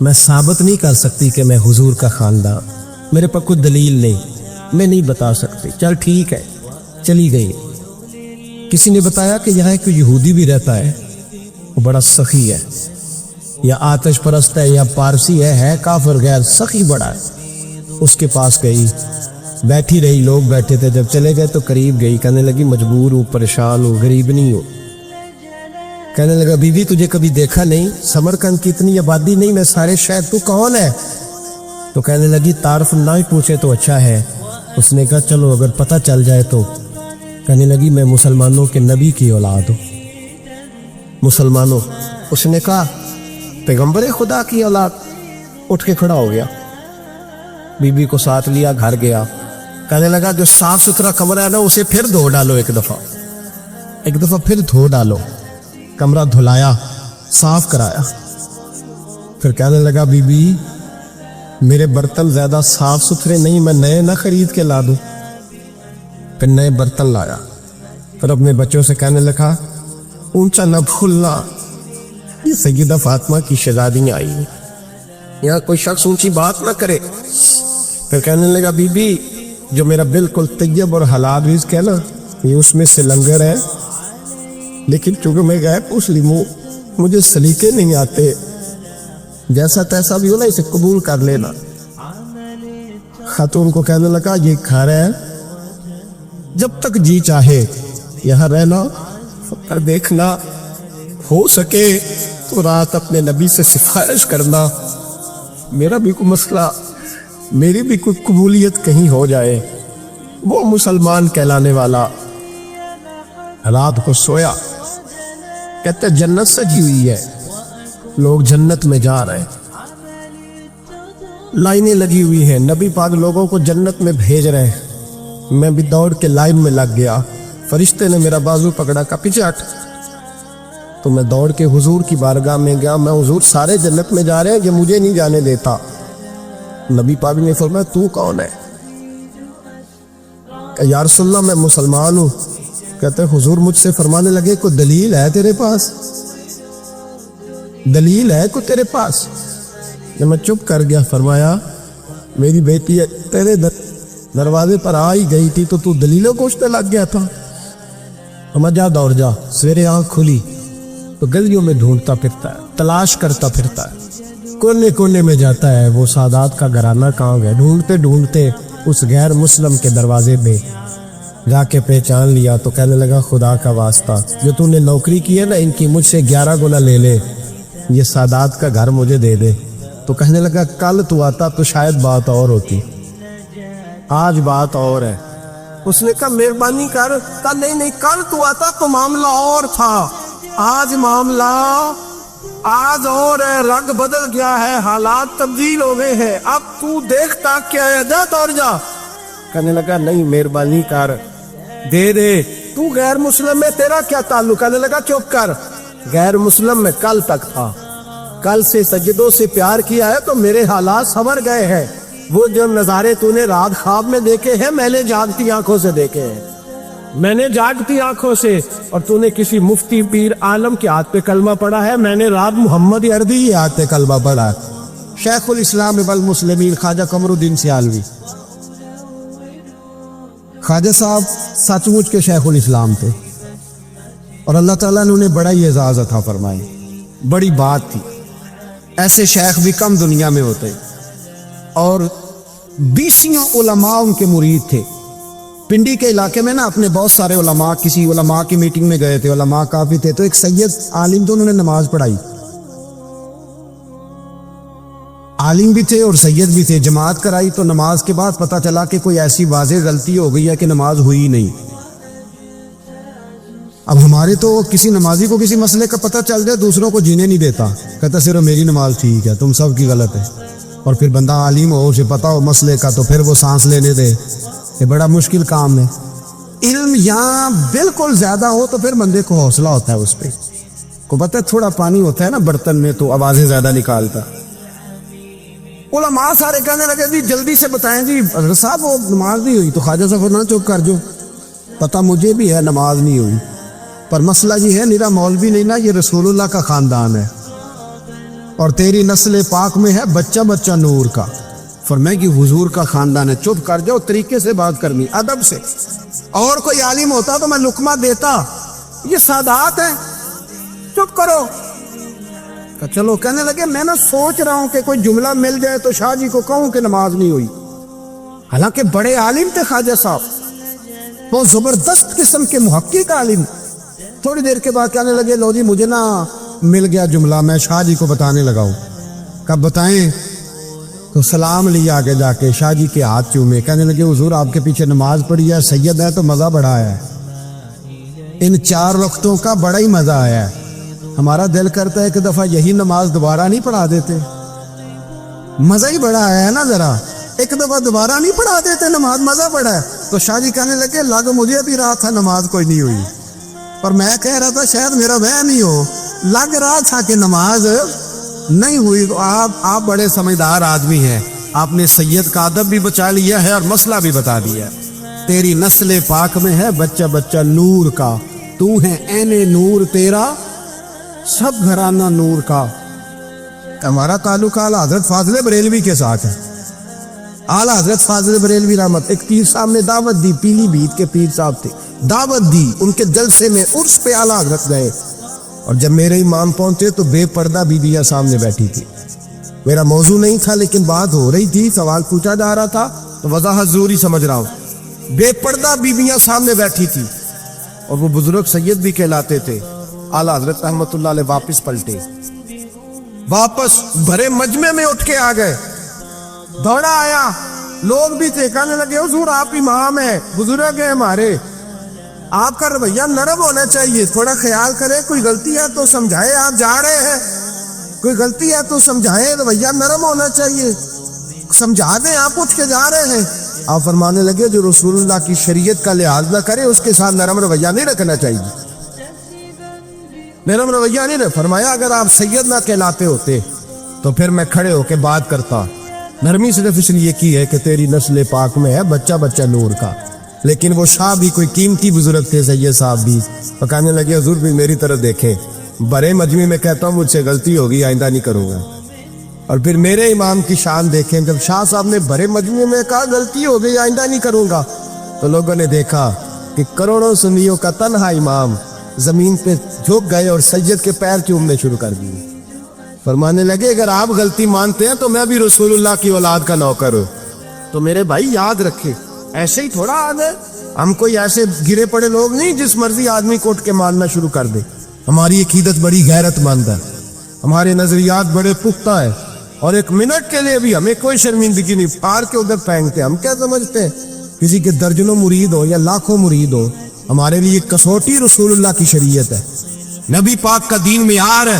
میں ثابت نہیں کر سکتی کہ میں حضور کا خاندان، میرے پاس کوئی دلیل نہیں، میں نہیں بتا سکتی۔ چل ٹھیک ہے، چلی گئی۔ کسی نے بتایا کہ یہاں ایک یہودی بھی رہتا ہے، وہ بڑا سخی ہے، یا آتش پرست ہے یا پارسی ہے کافر غیر، سخی بڑا ہے۔ اس کے پاس گئی، بیٹھی رہی، لوگ بیٹھے تھے، جب چلے گئے تو قریب گئی، کہنے لگی مجبور ہوں، پریشان ہوں، غریب نہیں ہوں۔ کہنے لگا بی بی تجھے کبھی دیکھا نہیں، سمرقند کی اتنی آبادی نہیں، میں سارے شہر، تو کون ہے؟ تو کہنے لگی تعارف نہ ہی پوچھے تو اچھا ہے۔ اس نے کہا چلو اگر پتہ چل جائے تو۔ کہنے لگی میں مسلمانوں کے نبی کی اولاد ہوں۔ مسلمانوں؟ اس نے کہا پیغمبر خدا کی اولاد۔ اٹھ کے کھڑا ہو گیا، بی بی کو ساتھ لیا، گھر گیا، کہنے لگا جو صاف ستھرا کمرہ ہے نا اسے پھر دھو ڈالو، ایک دفعہ پھر دھو ڈالو۔ کمرہ دھلایا، صاف کرایا، پھر کہنے لگا بی بی میرے برتن زیادہ صاف ستھرے نہیں، میں نئے نہ خرید کے لا دوں۔ پھر نئے برتن لایا، پھر اپنے بچوں سے کہنے لگا اونچا نہ بھولنا، یہ سیدہ فاطمہ کی شہزادیاں آئی ہیں، یہاں کوئی شخص اونچی بات نہ کرے۔ پھر کہنے لگا بی بی جو میرا بالکل طیب اور حلال رزق ہے نا، یہ اس میں سے لنگر ہے، لیکن چونکہ میں غیر مسلم ہوں، مجھے سلیقے نہیں آتے، جیسا تیسا بھی ہو نا اسے قبول کر لینا۔ خاتون کو کہنے لگا یہ گھر ہے، جب تک جی چاہے یہاں رہنا، اور دیکھنا ہو سکے تو رات اپنے نبی سے سفارش کرنا، میرا بھی کوئی مسئلہ، میری بھی کوئی قبولیت کہیں ہو جائے۔ وہ مسلمان کہلانے والا رات کو سویا، کہتے جنت سجی ہوئی ہے، لوگ جنت میں جا رہے ہیں، لائنیں لگی ہوئی ہیں، نبی پاک لوگوں کو جنت میں بھیج رہے ہیں۔ میں بھی دوڑ کے لائن میں لگ گیا، فرشتے نے میرا بازو پکڑا، کا پیچھے ہٹ۔ تو میں دوڑ کے حضور کی بارگاہ میں گیا، میں حضور سارے جنت میں جا رہے ہیں، یہ مجھے نہیں جانے دیتا۔ نبی پاک نے فرمایا تو کون ہے؟ کہ یا رسول اللہ میں مسلمان ہوں۔ کہتے حضور مجھ سے فرمانے لگے کوئی دلیل ہے تیرے پاس؟ دلیل ہے کوئی تیرے پاس؟ جب میں چپ کر گیا، فرمایا میری بیٹی تیرے دروازے پر آ ہی گئی تھی تو دلیلوں کوشتے لگ گیا تھا۔ ہم جا دوڑ جا، سویرے آنکھ کھلی تو گلیوں میں ڈھونڈتا پھرتا ہے، تلاش کرتا پھرتا ہے، کونے کونے میں جاتا ہے وہ سادات کا گھرانہ کہاں گیا، ڈھونڈتے ڈھونڈتے اس غیر مسلم کے دروازے پہ جا کے پہچان لیا۔ تو کہنے لگا خدا کا واسطہ جو تو نے نوکری کی ہے نا ان کی، مجھ سے 11 گنا لے لے، یہ سادات کا گھر مجھے دے دے۔ تو کہنے لگا کل تو آتا تو شاید بات اور ہوتی، آج بات اور ہے۔ اس نے کہا مہربانی کر، کہا نہیں کل تو آتا تو معاملہ اور تھا، آج معاملہ آج اور ہے، رنگ بدل گیا ہے، حالات تبدیل ہو گئے ہیں، اب تو دیکھتا کیا ہے، جا دوڑ جا۔ کہنے لگا نہیں مہربانی کر، دے دے، تو غیر مسلم میں تیرا کیا تعلق؟ کہنے لگا چپ کر، غیر مسلم میں کل تک تھا، کل سے سجدوں سے پیار کیا ہے تو میرے حالات سنور گئے ہیں، وہ جو نظارے تو نے رات خواب میں دیکھے ہیں میں نے جاگتی آنکھوں سے دیکھے ہیں، میں نے جاگتی آنکھوں سے، اور تو نے کسی مفتی پیر عالم کے ہاتھ پہ کلمہ پڑھا ہے، میں نے رات محمد اردی کے ہاتھ پہ کلمہ پڑھا ہے۔ شیخ الاسلام ابن المسلمین خواجہ قمر الدین سیالوی، خواجہ صاحب سچ مچ کے شیخ الاسلام تھے، اور اللہ تعالیٰ نے انہیں بڑا ہی اعزاز عطا فرمائی، بڑی بات تھی، ایسے شیخ بھی کم دنیا میں ہوتے، اور 20 علماء ان کے مرید تھے۔ پنڈی کے علاقے میں نا اپنے بہت سارے علماء، کسی علماء کی میٹنگ میں گئے تھے، علماء کافی تھے، تو ایک سید عالم تو انہوں نے نماز پڑھائی، عالم بھی تھے اور سید بھی تھے، جماعت کرائی، تو نماز کے بعد پتہ چلا کہ کوئی ایسی واضح غلطی ہو گئی ہے کہ نماز ہوئی نہیں۔ اب ہمارے تو کسی نمازی کو کسی مسئلے کا پتہ چل جائے دوسروں کو جینے نہیں دیتا، کہتا صرف میری نماز ٹھیک ہے، تم سب کی غلط ہے، اور پھر بندہ عالم ہو، اسے پتہ ہو مسئلے کا، تو پھر وہ سانس لینے دے، یہ بڑا مشکل کام ہے۔ علم یہاں بالکل زیادہ ہو تو پھر بندے کو حوصلہ ہوتا ہے، اس پہ کو پتہ ہے تھوڑا پانی ہوتا ہے نا برتن میں تو آوازیں زیادہ نکالتا۔ علماء سارے کہنے لگے جی جلدی سے بتائیں جی حضرت صاحب وہ نماز نہیں ہوئی، تو خواجہ صاحب نہ چپ کر جو، پتہ مجھے بھی ہے نماز نہیں ہوئی، پر مسئلہ یہ ہے میرا مولوی نہیں نا، یہ رسول اللہ کا خاندان ہے،
اور تیری نسل پاک میں ہے بچہ بچہ نور کا. فرمائے کہ حضور کا خاندان ہے. چپ کر جاؤ, طریقے سے بات کرنی, ادب سے. اور کوئی عالم ہوتا تو میں لقمہ دیتا, یہ سادات ہے, چپ کرو. چلو کہنے لگے میں نہ سوچ رہا ہوں کہ کوئی جملہ مل جائے تو شاہ جی کو کہوں کہ نماز نہیں ہوئی. حالانکہ بڑے عالم تھے خواجہ صاحب, وہ زبردست قسم کے محقق عالم. تھوڑی دیر کے بعد کہنے لگے لو جی مجھے نا مل گیا جملہ, میں شاہ جی کو بتانے لگا ہوں. کب بتائیں؟ تو سلام لیا آگے جا کے, شاہ جی کے ہاتھ چومے, کہنے لگے حضور آپ کے پیچھے نماز پڑھی ہے, سید ہے تو مزہ بڑا آیا ہے, ان 4 وقتوں کا بڑا ہی مزہ آیا ہے. ہمارا دل کرتا ہے کہ دفعہ یہی نماز دوبارہ نہیں پڑھا دیتے, مزہ ہی بڑا آیا ہے نا, ذرا ایک دفعہ دوبارہ نہیں پڑھا دیتے نماز, مزہ بڑا ہے. تو شاہ جی کہنے لگے لگ مجھے بھی رہا تھا نماز کوئی نہیں ہوئی, اور میں کہہ رہا تھا شاید میرا وہم نہیں ہو, لگ رہا تھا کہ نماز نہیں ہوئی. تو آپ بڑے سمجھدار آدمی ہیں, آپ نے سید کا ادب بھی بچا لیا ہے اور مسئلہ بھی بتا دیا. تیری نسل پاک میں ہے بچہ بچہ نور کا, تو ہے عین نور تیرا سب گھرانہ نور کا. ہمارا تعلق اعلیٰ حضرت فاضل بریلوی کے ساتھ ہے. اعلیٰ حضرت فاضل بریلوی رحمت, ایک پیر صاحب نے دعوت دی, پیلی بھیت کے پیر صاحب تھے, دعوت دی, ان کے جلسے میں عرس پہ اعلیٰ حضرت گئے, اور جب میرے امام پہنچے تو بے پردہ بیویاں سامنے بیٹھی تھی. میرا موضوع نہیں تھا لیکن بات ہو رہی تھی, سوال پوچھا جا رہا تھا تو وضاحت ضروری سمجھ رہا ہوں. بے پردہ بیویاں سامنے بیٹھی تھی, اور وہ بزرگ سید بھی کہلاتے تھے. اعلیٰ حضرت رحمۃ اللہ علیہ واپس پلٹے, واپس بھرے مجمع میں اٹھ کے آ گئے, دوڑا آیا, لوگ بھی تھے, کہنے لگے حضور آپ امام ہیں, بزرگ ہیں ہمارے, آپ کا رویہ نرم ہونا چاہیے, تھوڑا خیال کریں, کوئی غلطی ہے تو سمجھائے, آپ جا رہے ہیں کوئی غلطی ہے تو سمجھائیں, رویہ نرم ہونا چاہیے, سمجھا دیں, آپ اٹھ کے جا رہے ہیں. آپ فرمانے لگے جو رسول اللہ کی شریعت کا لحاظ نہ کرے اس کے ساتھ نرم رویہ نہیں رکھنا چاہیے, نرم رویہ نہیں رکھ. فرمایا اگر آپ سید نہ کہلاتے ہوتے تو پھر میں کھڑے ہو کے بات کرتا, نرمی صرف اس لیے کی ہے کہ تیری نسل پاک میں ہے بچہ بچہ نور کا. لیکن وہ شاہ بھی کوئی قیمتی بزرگ تھے, سید صاحب بھی, پکانے لگے حضور بھی میری طرف دیکھیں, بڑے مجمع میں کہتا ہوں مجھ سے غلطی ہوگی, آئندہ نہیں کروں گا. اور پھر میرے امام کی شان دیکھیں, جب شاہ صاحب نے بڑے مجمع میں کہا غلطی ہو گئی آئندہ نہیں کروں گا, تو لوگوں نے دیکھا کہ کروڑوں سنیوں کا تنہا امام زمین پہ جھک گئے اور سید کے پیر چومنے شروع کر دیے. فرمانے لگے اگر آپ غلطی مانتے ہیں تو میں بھی رسول اللہ کی اولاد کا نوکر ہوں. تو میرے بھائی یاد رکھے, ایسے ہی تھوڑا آد ہے, ہم کوئی ایسے گرے پڑے لوگ نہیں جس مرضی آدمی کو اٹھ کے ماننا شروع کر دے. ہماری عقیدت بڑی غیرت مند ہے, ہمارے نظریات بڑے پختہ ہیں, اور ایک منٹ کے لیے بھی ہمیں کوئی شرمندگی نہیں, پار کے ادھر پھینکتے. ہم کیا سمجھتے ہیں کسی کے درجنوں مرید ہو یا لاکھوں مرید ہو, ہمارے لیے کسوٹی رسول اللہ کی شریعت ہے, نبی پاک کا دین معیار ہے.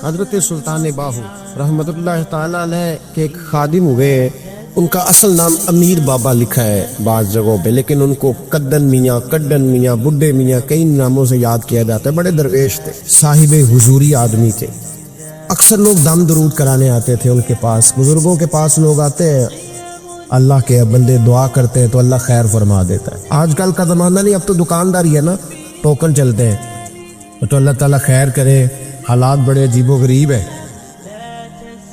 حضرت سلطان باہو رحمت اللہ تعالیٰ علیہ کے ایک خادم ہوئے, ان کا اصل نام امیر بابا لکھا ہے بعض جگہوں پہ, لیکن ان کو کدن میاں, کڈن میاں, بڈھے میاں کئی ناموں سے یاد کیا جاتا ہے. بڑے درویش تھے, صاحب حضوری آدمی تھے. اکثر لوگ دم درود کرانے آتے تھے ان کے پاس, بزرگوں کے پاس لوگ آتے ہیں, اللہ کے بندے دعا کرتے ہیں تو اللہ خیر فرما دیتا ہے. آج کل کا زمانہ نہیں, اب تو دکانداری ہے نا, ٹوکن چلتے ہیں, تو اللہ تعالیٰ خیر کرے, حالات بڑے عجیب و غریب ہیں.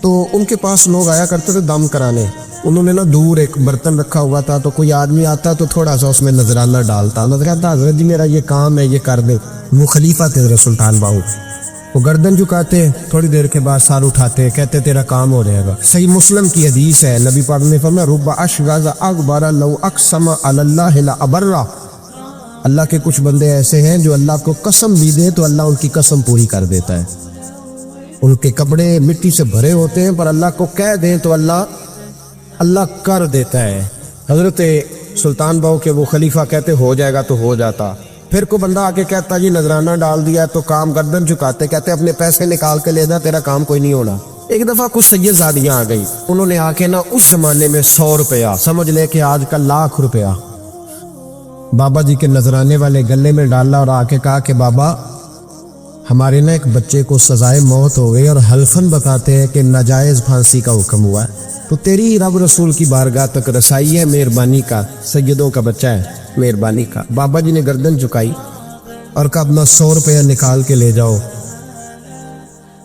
تو ان کے پاس لوگ آیا کرتے تھے دم کرانے. انہوں نے نا دور ایک برتن رکھا ہوا تھا, تو کوئی آدمی آتا تو تھوڑا سا اس میں نذرانہ ڈالتا, نذرانہ حضرت جی میرا یہ کام ہے, یہ کر دیں. وہ خلیفہ تھے حضرت سلطان باہو, وہ گردن جھکاتے, تھوڑی دیر کے بعد سار اٹھاتے, کہتے تیرا کام ہو جائے گا. صحیح مسلم کی حدیث ہے, نبی پاک نے فرمایا رب اشغاز اکبر لو اقسم علی اللہ لا ابرہ. اللہ کے کچھ بندے ایسے ہیں جو اللہ کو قسم بھی دے تو اللہ ان کی قسم پوری کر دیتا ہے. ان کے کپڑے مٹی سے بھرے ہوتے ہیں, پر اللہ کو کہہ دیں تو اللہ کر دیتا ہے. حضرت سلطان باہو کے وہ خلیفہ کہتے ہو جائے گا تو ہو جاتا. پھر کو بندہ آ کے کہتا جی نذرانہ ڈال دیا تو کام گردن جھکاتے, کہتے اپنے پیسے نکال کے لے جا, تیرا کام کوئی نہیں ہونا. ایک دفعہ کچھ سید زادیاں آ گئی, انہوں نے آ کے نا اس زمانے میں 100 روپیہ سمجھ لے کہ آج کل 1,00,000 روپیہ بابا جی کے نذرانے والے گلے میں ڈالا, اور آ کے کہا کہ بابا ہمارے نا ایک بچے کو سزائے موت ہو گئی, اور حلفاً بتاتے ہیں کہ ناجائز پھانسی کا حکم ہوا ہے, تو تیری رب رسول کی بارگاہ تک رسائی ہے, مہربانی کا, سیدوں کا بچہ ہے, مہربانی کا. بابا جی نے گردن جھکائی اور کہا اپنا 100 روپیہ نکال کے لے جاؤ.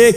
1,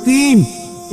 3,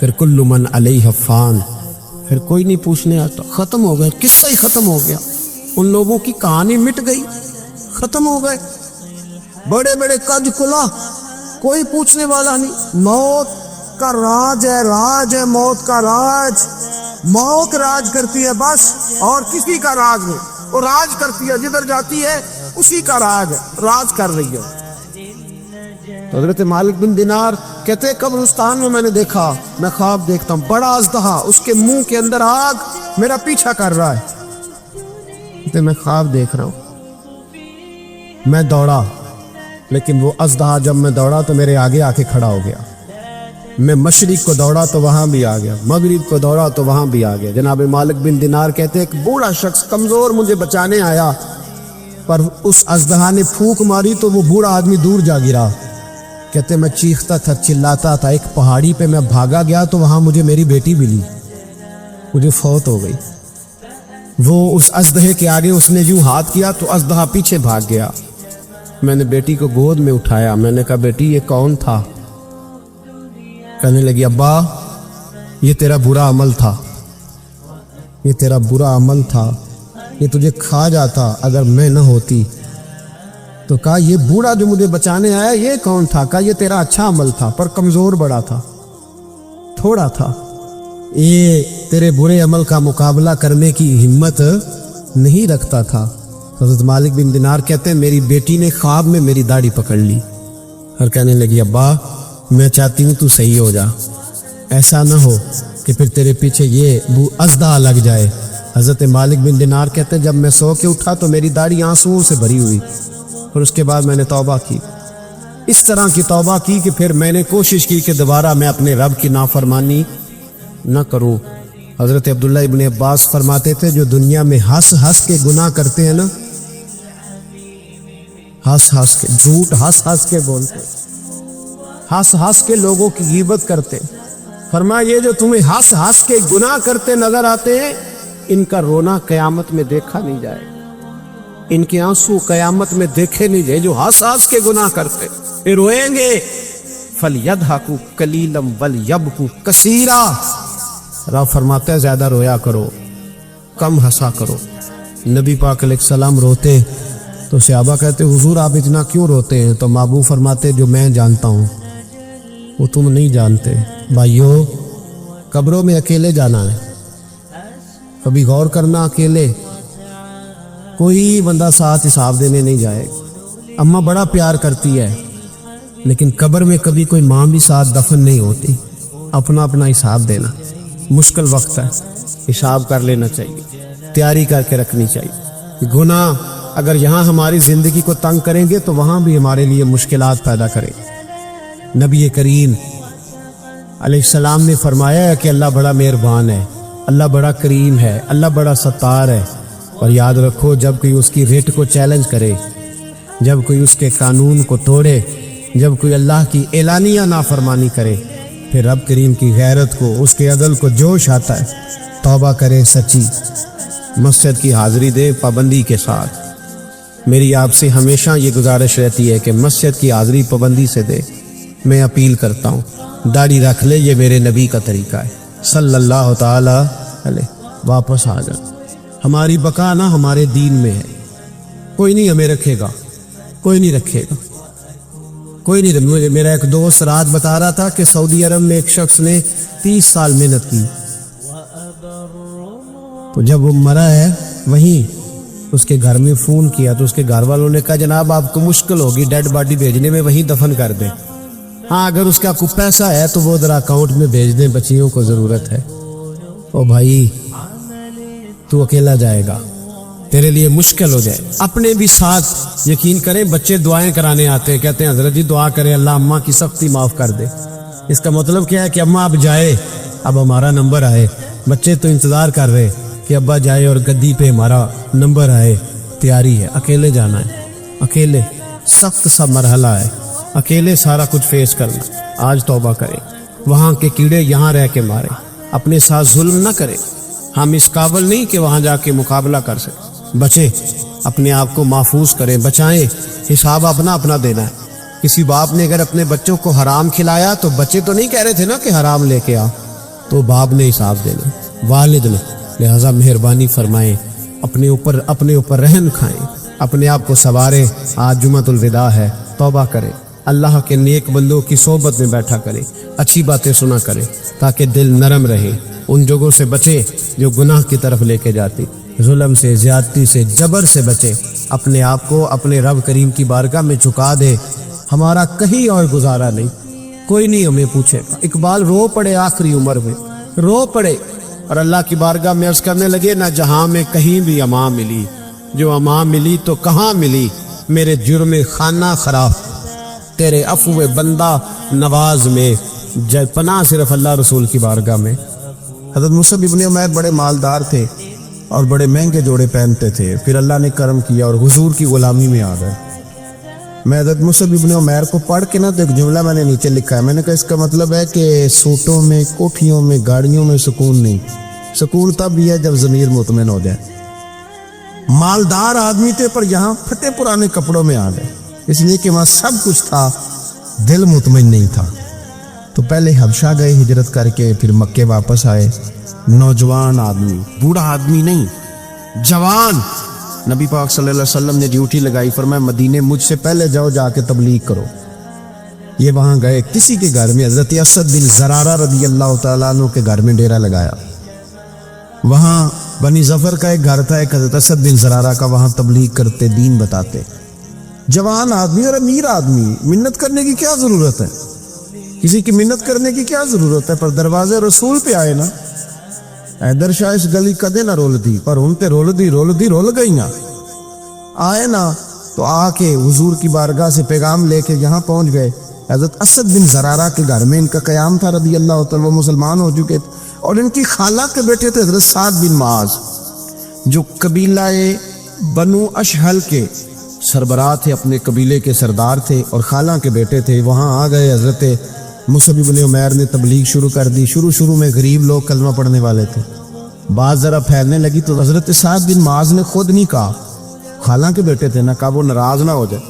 پھر کل من علیہ فان، پھر کوئی نہیں پوچھنے آتا، ختم ہو گئے، قصہ ہی ختم ہو گیا، ان لوگوں کی کہانی مٹ گئی، ختم ہو گئے، بڑے بڑے کج کلا، کوئی پوچھنے والا نہیں۔ موت کا راج ہے موت کا راج، موت راج کرتی ہے بس، اور کسی کا راج نہیں، وہ راج کرتی ہے، جدھر جاتی ہے اسی کا راج ہے، راج کر رہی ہے۔ تو حضرت مالک بن دینار کہتے ہیں قبرستان میں میں نے دیکھا، میں خواب دیکھتا ہوں، بڑا اژدہا، اس کے منہ کے اندر آگ، میرا پیچھا کر رہا ہے۔ کہتے ہیں میں خواب دیکھ رہا ہوں، میں دوڑا، لیکن وہ اژدہا جب میں دوڑا تو میرے آگے آ کے کھڑا ہو گیا۔ میں مشرق کو دوڑا تو وہاں بھی آ گیا، مغرب کو دوڑا تو وہاں بھی آ گیا۔ جناب مالک بن دینار کہتے ہیں ایک بوڑھا شخص کمزور مجھے بچانے آیا، پر اس اژدہا نے پھونک ماری تو وہ بوڑھا آدمی دور جا گرا۔ کہتے میں چیختا تھا، چلاتا تھا، ایک پہاڑی پہ میں بھاگا گیا تو وہاں مجھے میری بیٹی ملی، مجھے فوت ہو گئی۔ وہ اس اژدہے کے آگے اس نے یوں ہاتھ کیا تو اژدہا پیچھے بھاگ گیا۔ میں نے بیٹی کو گود میں اٹھایا، میں نے کہا بیٹی یہ کون تھا؟ کہنے لگی ابا یہ تیرا برا عمل تھا، یہ تیرا برا عمل تھا، یہ تجھے کھا جاتا اگر میں نہ ہوتی۔ تو کہا یہ بوڑھا جو مجھے بچانے آیا یہ کون تھا؟ کہا یہ تیرا اچھا عمل تھا، پر کمزور بڑا تھا، تھوڑا تھا، یہ تیرے برے عمل کا مقابلہ کرنے کی ہمت نہیں رکھتا تھا۔ حضرت مالک بن دینار کہتے ہیں میری بیٹی نے خواب میں میری داڑھی پکڑ لی اور کہنے لگی ابا میں چاہتی ہوں تو صحیح ہو جا، ایسا نہ ہو کہ پھر تیرے پیچھے یہ اژدہا لگ جائے۔ حضرت مالک بن دینار کہتے ہیں جب میں سو کے اٹھا تو میری داڑھی آنسوؤں سے بھری ہوئی، اور اس کے بعد میں نے توبہ کی، اس طرح کی توبہ کی کہ پھر میں نے کوشش کی کہ دوبارہ میں اپنے رب کی نافرمانی نہ کروں۔ حضرت عبداللہ ابن عباس فرماتے تھے جو دنیا میں ہنس ہنس کے گناہ کرتے ہیں نا، ہنس ہنس کے، جھوٹ ہنس ہنس کے بولتے، ہنس ہنس کے لوگوں کی غیبت کرتے، فرمایا یہ جو تمہیں ہنس ہنس کے گناہ کرتے نظر آتے ہیں ان کا رونا قیامت میں دیکھا نہیں جائے، ان کے آنسو قیامت میں دیکھے نہیں جائے۔ جو ہنس ہنس کے گناہ کرتے یہ روئیں گے، فَلْيَضْحَكُوا قَلِيلًا وَلْيَبْكُوا كَثِيرًا، رب فرماتا ہے زیادہ رویا کرو، کم ہنسا کرو۔ نبی پاک علیہ السلام روتے تو صحابہ کہتے حضور آپ اتنا کیوں روتے ہیں؟ تو محبوب فرماتے جو میں جانتا ہوں وہ تم نہیں جانتے۔ بھائیو قبروں میں اکیلے جانا ہے، کبھی غور کرنا، اکیلے، کوئی بندہ ساتھ حساب دینے نہیں جائے۔ اماں بڑا پیار کرتی ہے لیکن قبر میں کبھی کوئی ماں بھی ساتھ دفن نہیں ہوتی، اپنا اپنا حساب دینا، مشکل وقت ہے، حساب کر لینا چاہیے، تیاری کر کے رکھنی چاہیے۔ گناہ اگر یہاں ہماری زندگی کو تنگ کریں گے تو وہاں بھی ہمارے لیے مشکلات پیدا کریں گے۔ نبی کریم علیہ السلام نے فرمایا ہے کہ اللہ بڑا مہربان ہے، اللہ بڑا کریم ہے، اللہ بڑا ستار ہے، اور یاد رکھو جب کوئی اس کی ریٹ کو چیلنج کرے، جب کوئی اس کے قانون کو توڑے، جب کوئی اللہ کی اعلانیہ نافرمانی کرے، پھر رب کریم کی غیرت کو، اس کے عدل کو جوش آتا ہے، توبہ کرے سچی، مسجد کی حاضری دے پابندی کے ساتھ۔ میری آپ سے ہمیشہ یہ گزارش رہتی ہے کہ مسجد کی حاضری پابندی سے دے۔ میں اپیل کرتا ہوں داڑھی رکھ لے، یہ میرے نبی کا طریقہ ہے صلی اللہ تعالی علیہ۔ واپس آ جا، ہماری بقا نہ ہمارے دین میں ہے، کوئی نہیں ہمیں رکھے گا، کوئی نہیں رکھے گا، کوئی نہیں۔ میرا ایک دوست رات بتا رہا تھا کہ سعودی عرب میں ایک شخص نے 30 سال محنت کی، تو جب وہ مرا ہے وہیں اس کے گھر میں فون کیا تو اس کے گھر والوں نے کہا جناب آپ کو مشکل ہوگی ڈیڈ باڈی بھیجنے میں، وہیں دفن کر دیں، ہاں اگر اس کا کوئی پیسہ ہے تو وہ ذرا اکاؤنٹ میں بھیج دیں، بچیوں کو ضرورت ہے۔ او بھائی تو اکیلا جائے گا، تیرے لیے مشکل ہو جائے۔ اپنے بھی ساتھ یقین کریں، بچے دعائیں کرانے آتے ہیں، کہتے ہیں حضرت جی دعا کریں اللہ اماں کی سختی معاف کر دے۔ اس کا مطلب کیا ہے کہ اماں اب جائے، اب ہمارا نمبر آئے۔ بچے تو انتظار کر رہے کہ ابا جائے اور گدی پہ ہمارا نمبر آئے، تیاری ہے۔ اکیلے جانا ہے، اکیلے، سخت سا مرحلہ ہے، اکیلے سارا کچھ فیس کرنا۔ آج توبہ کریں، وہاں کے کیڑے یہاں رہ کے مارے، اپنے ساتھ ظلم نہ کریں۔ ہم اس قابل نہیں کہ وہاں جا کے مقابلہ کر سکیں، بچیں، اپنے آپ کو محفوظ کریں، بچائیں، حساب اپنا اپنا دینا ہے۔ کسی باپ نے اگر اپنے بچوں کو حرام کھلایا تو بچے تو نہیں کہہ رہے تھے نا کہ حرام لے کے آ، تو باپ نے حساب دینا، والد نے، لہذا مہربانی فرمائیں، اپنے اوپر رحم کھائیں، اپنے آپ کو سنواریں۔ آج جمعۃ الوداع ہے، توبہ کریں، اللہ کے نیک بندوں کی صحبت میں بیٹھا کریں، اچھی باتیں سنا کریں تاکہ دل نرم رہے، ان جگہوں سے بچے جو گناہ کی طرف لے کے جاتی، ظلم سے، زیادتی سے، جبر سے بچے، اپنے آپ کو اپنے رب کریم کی بارگاہ میں جھکا دے۔ ہمارا کہیں اور گزارا نہیں، کوئی نہیں ہمیں پوچھے گا۔ اقبال رو پڑے آخری عمر میں، رو پڑے اور اللہ کی بارگاہ میں عرض کرنے لگے، نہ جہاں میں کہیں بھی امان ملی، جو امان ملی تو کہاں ملی، میرے جرم خانہ خراب، تیرے عفو بندہ نواز میں، پناہ صرف اللہ رسول کی بارگاہ میں۔ حضرت مصعب ابن عمیر بڑے مالدار تھے اور بڑے مہنگے جوڑے پہنتے تھے، پھر اللہ نے کرم کیا اور حضور کی غلامی میں آ گئے۔ میں حضرت مصعب ابن عمیر کو پڑھ کے نا تو ایک جملہ میں نے نیچے لکھا ہے، میں نے کہا اس کا مطلب ہے کہ سوٹوں میں، کوٹھیوں میں، گاڑیوں میں سکون نہیں، سکون تب بھی ہے جب ضمیر مطمئن ہو جائے۔ مالدار آدمی تھے پر یہاں پھٹے پرانے کپڑوں میں آ گئے، اس لیے کہ وہاں سب کچھ تھا، دل مطمئن نہیں تھا۔ تو پہلے حبشہ گئے ہجرت کر کے، پھر مکے واپس آئے، نوجوان آدمی، بوڑھا آدمی نہیں، جوان۔ نبی پاک صلی اللہ علیہ وسلم نے ڈیوٹی لگائی، فرمایا مدینے مجھ سے پہلے جاؤ، جا کے تبلیغ کرو۔ یہ وہاں گئے کسی کے گھر میں، حضرت اسد بن زرارہ رضی اللہ تعالیٰ عنہ کے گھر میں ڈیرا لگایا۔ وہاں بنی ظفر کا ایک گھر تھا، ایک حضرت اسد بن زرارہ کا، وہاں تبلیغ کرتے، دین بتاتے۔ جوان آدمی اور امیر آدمی، منت کرنے کی کیا ضرورت ہے؟ کسی کی منت کرنے کی کیا ضرورت ہے؟ پر دروازے رسول پہ آئے نا، حیدر شاہ اس گلی کدے نہ رول دی، پر ان تے رول گئی نا، آئے نا تو آ کے حضور کی بارگاہ سے پیغام لے کے یہاں پہنچ گئے۔ حضرت اسد بن زرارہ کے گھر میں ان کا قیام تھا رضی اللہ تعالیٰ، وہ مسلمان ہو چکے تھے، اور ان کی خالہ کے بیٹے تھے حضرت سعد بن معاذ، جو قبیلہ بنو اشہل کے سربراہ تھے، اپنے قبیلے کے سردار تھے، اور خالہ کے بیٹے تھے۔ وہاں آ گئے، حضرت مصعب بن عمیر نے تبلیغ شروع کر دی۔ شروع میں غریب لوگ کلمہ پڑھنے والے تھے، بات ذرا پھیلنے لگی تو حضرت سعد بن معاذ نے خود نہیں کہا، خالہ کے بیٹے تھے نا، کہا وہ ناراض نہ ہو جائے۔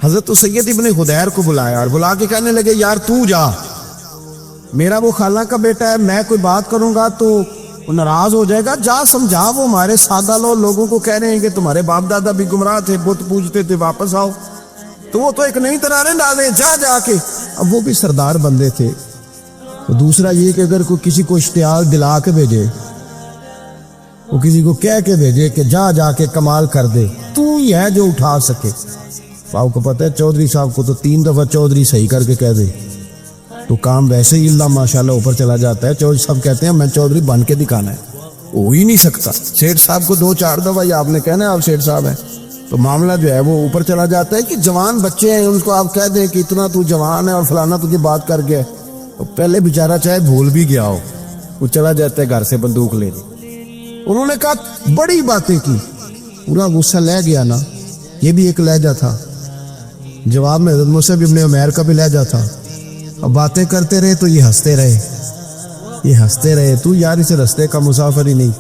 حضرت سید ابن خدیر کو بلایا اور بلا کے کہنے لگے، یار تو جا، میرا وہ خالہ کا بیٹا ہے، میں کوئی بات کروں گا تو وہ ناراض ہو جائے گا، جا سمجھا، وہ ہمارے سادہ لوگوں کو کہہ رہے ہیں کہ تمہارے باپ دادا بھی گمراہ تھے، بت پوجتے تھے، واپس آؤ، تو وہ تو ایک نئی ترانیں ڈالیں، جا کے۔ اب وہ بھی سردار بندے تھے۔ دوسرا یہ کہ اگر کوئی کسی کو اشتعال دلا کے بھیجے، وہ کسی کو کہہ کے بھیجے کہ جا کے کمال کر دے، تو ہی ہے جو اٹھا سکے۔ آپ کو پتہ ہے چودھری صاحب کو تو 3 دفعہ چودھری صحیح کر کے کہہ دے تو کام ویسے ہی اللہ ماشاءاللہ اوپر چلا جاتا ہے۔ چودھری صاحب کہتے ہیں میں چودھری بن کے دکھانا ہے، ہو ہی نہیں سکتا۔ سیٹھ صاحب کو 2-4 دفعہ آپ نے کہنا ہے آپ سیٹھ صاحب ہیں، تو معاملہ جو ہے وہ اوپر چلا جاتا ہے۔ کہ جوان بچے ہیں ان کو آپ کہہ دیں کہ اتنا تو جوان ہے اور فلانا تجھے بات کر گیا، تو پہلے بیچارہ چاہے بھول بھی گیا ہو، وہ چلا جاتا ہے گھر سے بندوق لے۔ انہوں نے کہا بڑی باتیں کی، پورا غصہ لے گیا نا۔ یہ بھی ایک لہجہ تھا، جواب میں حضرت مصعب ابن عمیر کا بھی لہجہ تھا۔ اب باتیں کرتے رہے تو یہ ہنستے رہے، تو یار اسے رستے کا مسافر ہی نہیں،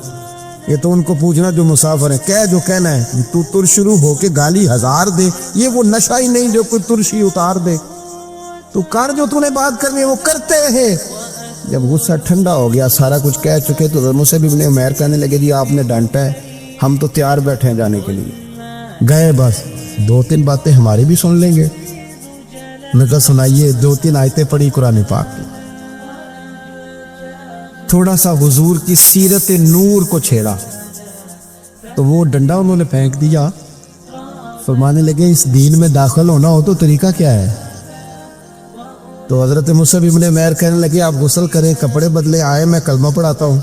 یہ تو ان کو پوچھنا جو مسافر ہیں، کہہ جو کہنا ہے، تو تر شروع ہو کے گالی 1000 دے، یہ وہ نشہ ہی نہیں جو کوئی ترشی اتار دے، تو کر جو تو نے بات کرنی ہے وہ کرتے رہے۔ جب غصہ ٹھنڈا ہو گیا، سارا کچھ کہہ چکے، تو حضرت مصعب ابن عمیر کہنے لگے جی آپ نے ڈانٹا ہے، ہم تو تیار بیٹھے ہیں جانے کے لیے۔ گئے، بس 2-3 باتیں ہماری بھی سن لیں گے۔ میں کہا سنائیے۔ 2-3 آیتیں پڑھی قرآن پاک کی، تھوڑا سا حضور کی سیرت نور کو چھیڑا تو وہ ڈنڈا انہوں نے پھینک دیا، فرمانے لگے اس دین میں داخل ہونا ہو تو طریقہ کیا ہے؟ تو حضرت مصعب ابن عمیر کہنے لگے آپ غسل کریں، کپڑے بدلے، آئے میں کلمہ پڑھاتا ہوں۔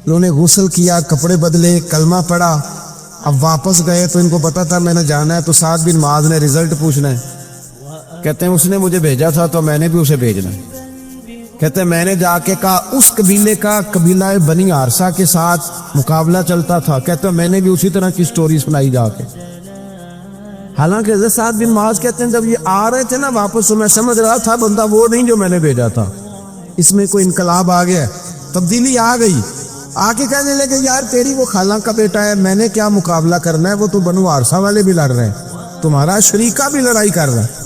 انہوں نے غسل کیا، کپڑے بدلے، کلمہ پڑھا۔ اب واپس گئے تو ان کو پتا تھا میں نے جانا ہے، تو سعد بن معاذ نے رزلٹ پوچھنا ہے۔ کہتے ہیں اس نے مجھے بھیجا تھا تو میں نے بھی اسے بھیجنا ہے۔ کہتے ہیں میں نے جا کے کہا اس قبیلے کا، قبیلہ بنی حارثہ کے ساتھ مقابلہ چلتا تھا، کہتے ہیں میں نے بھی اسی طرح کی سٹوری سنائی جا کے۔ حالانکہ حضرت سعد بن معاذ کہتے ہیں جب یہ آ رہے تھے نا واپس، تو میں سمجھ رہا تھا بندہ وہ نہیں جو میں نے بھیجا تھا، اس میں کوئی انقلاب آ گیا، تبدیلی آ گئی۔ آ کے کہنے لگے یار تیری وہ خالہ کا بیٹا ہے، میں نے کیا مقابلہ کرنا ہے، وہ تو بنو حارثہ والے بھی لڑ رہے ہیں، تمہارا شریکہ بھی لڑائی کر رہا ہے۔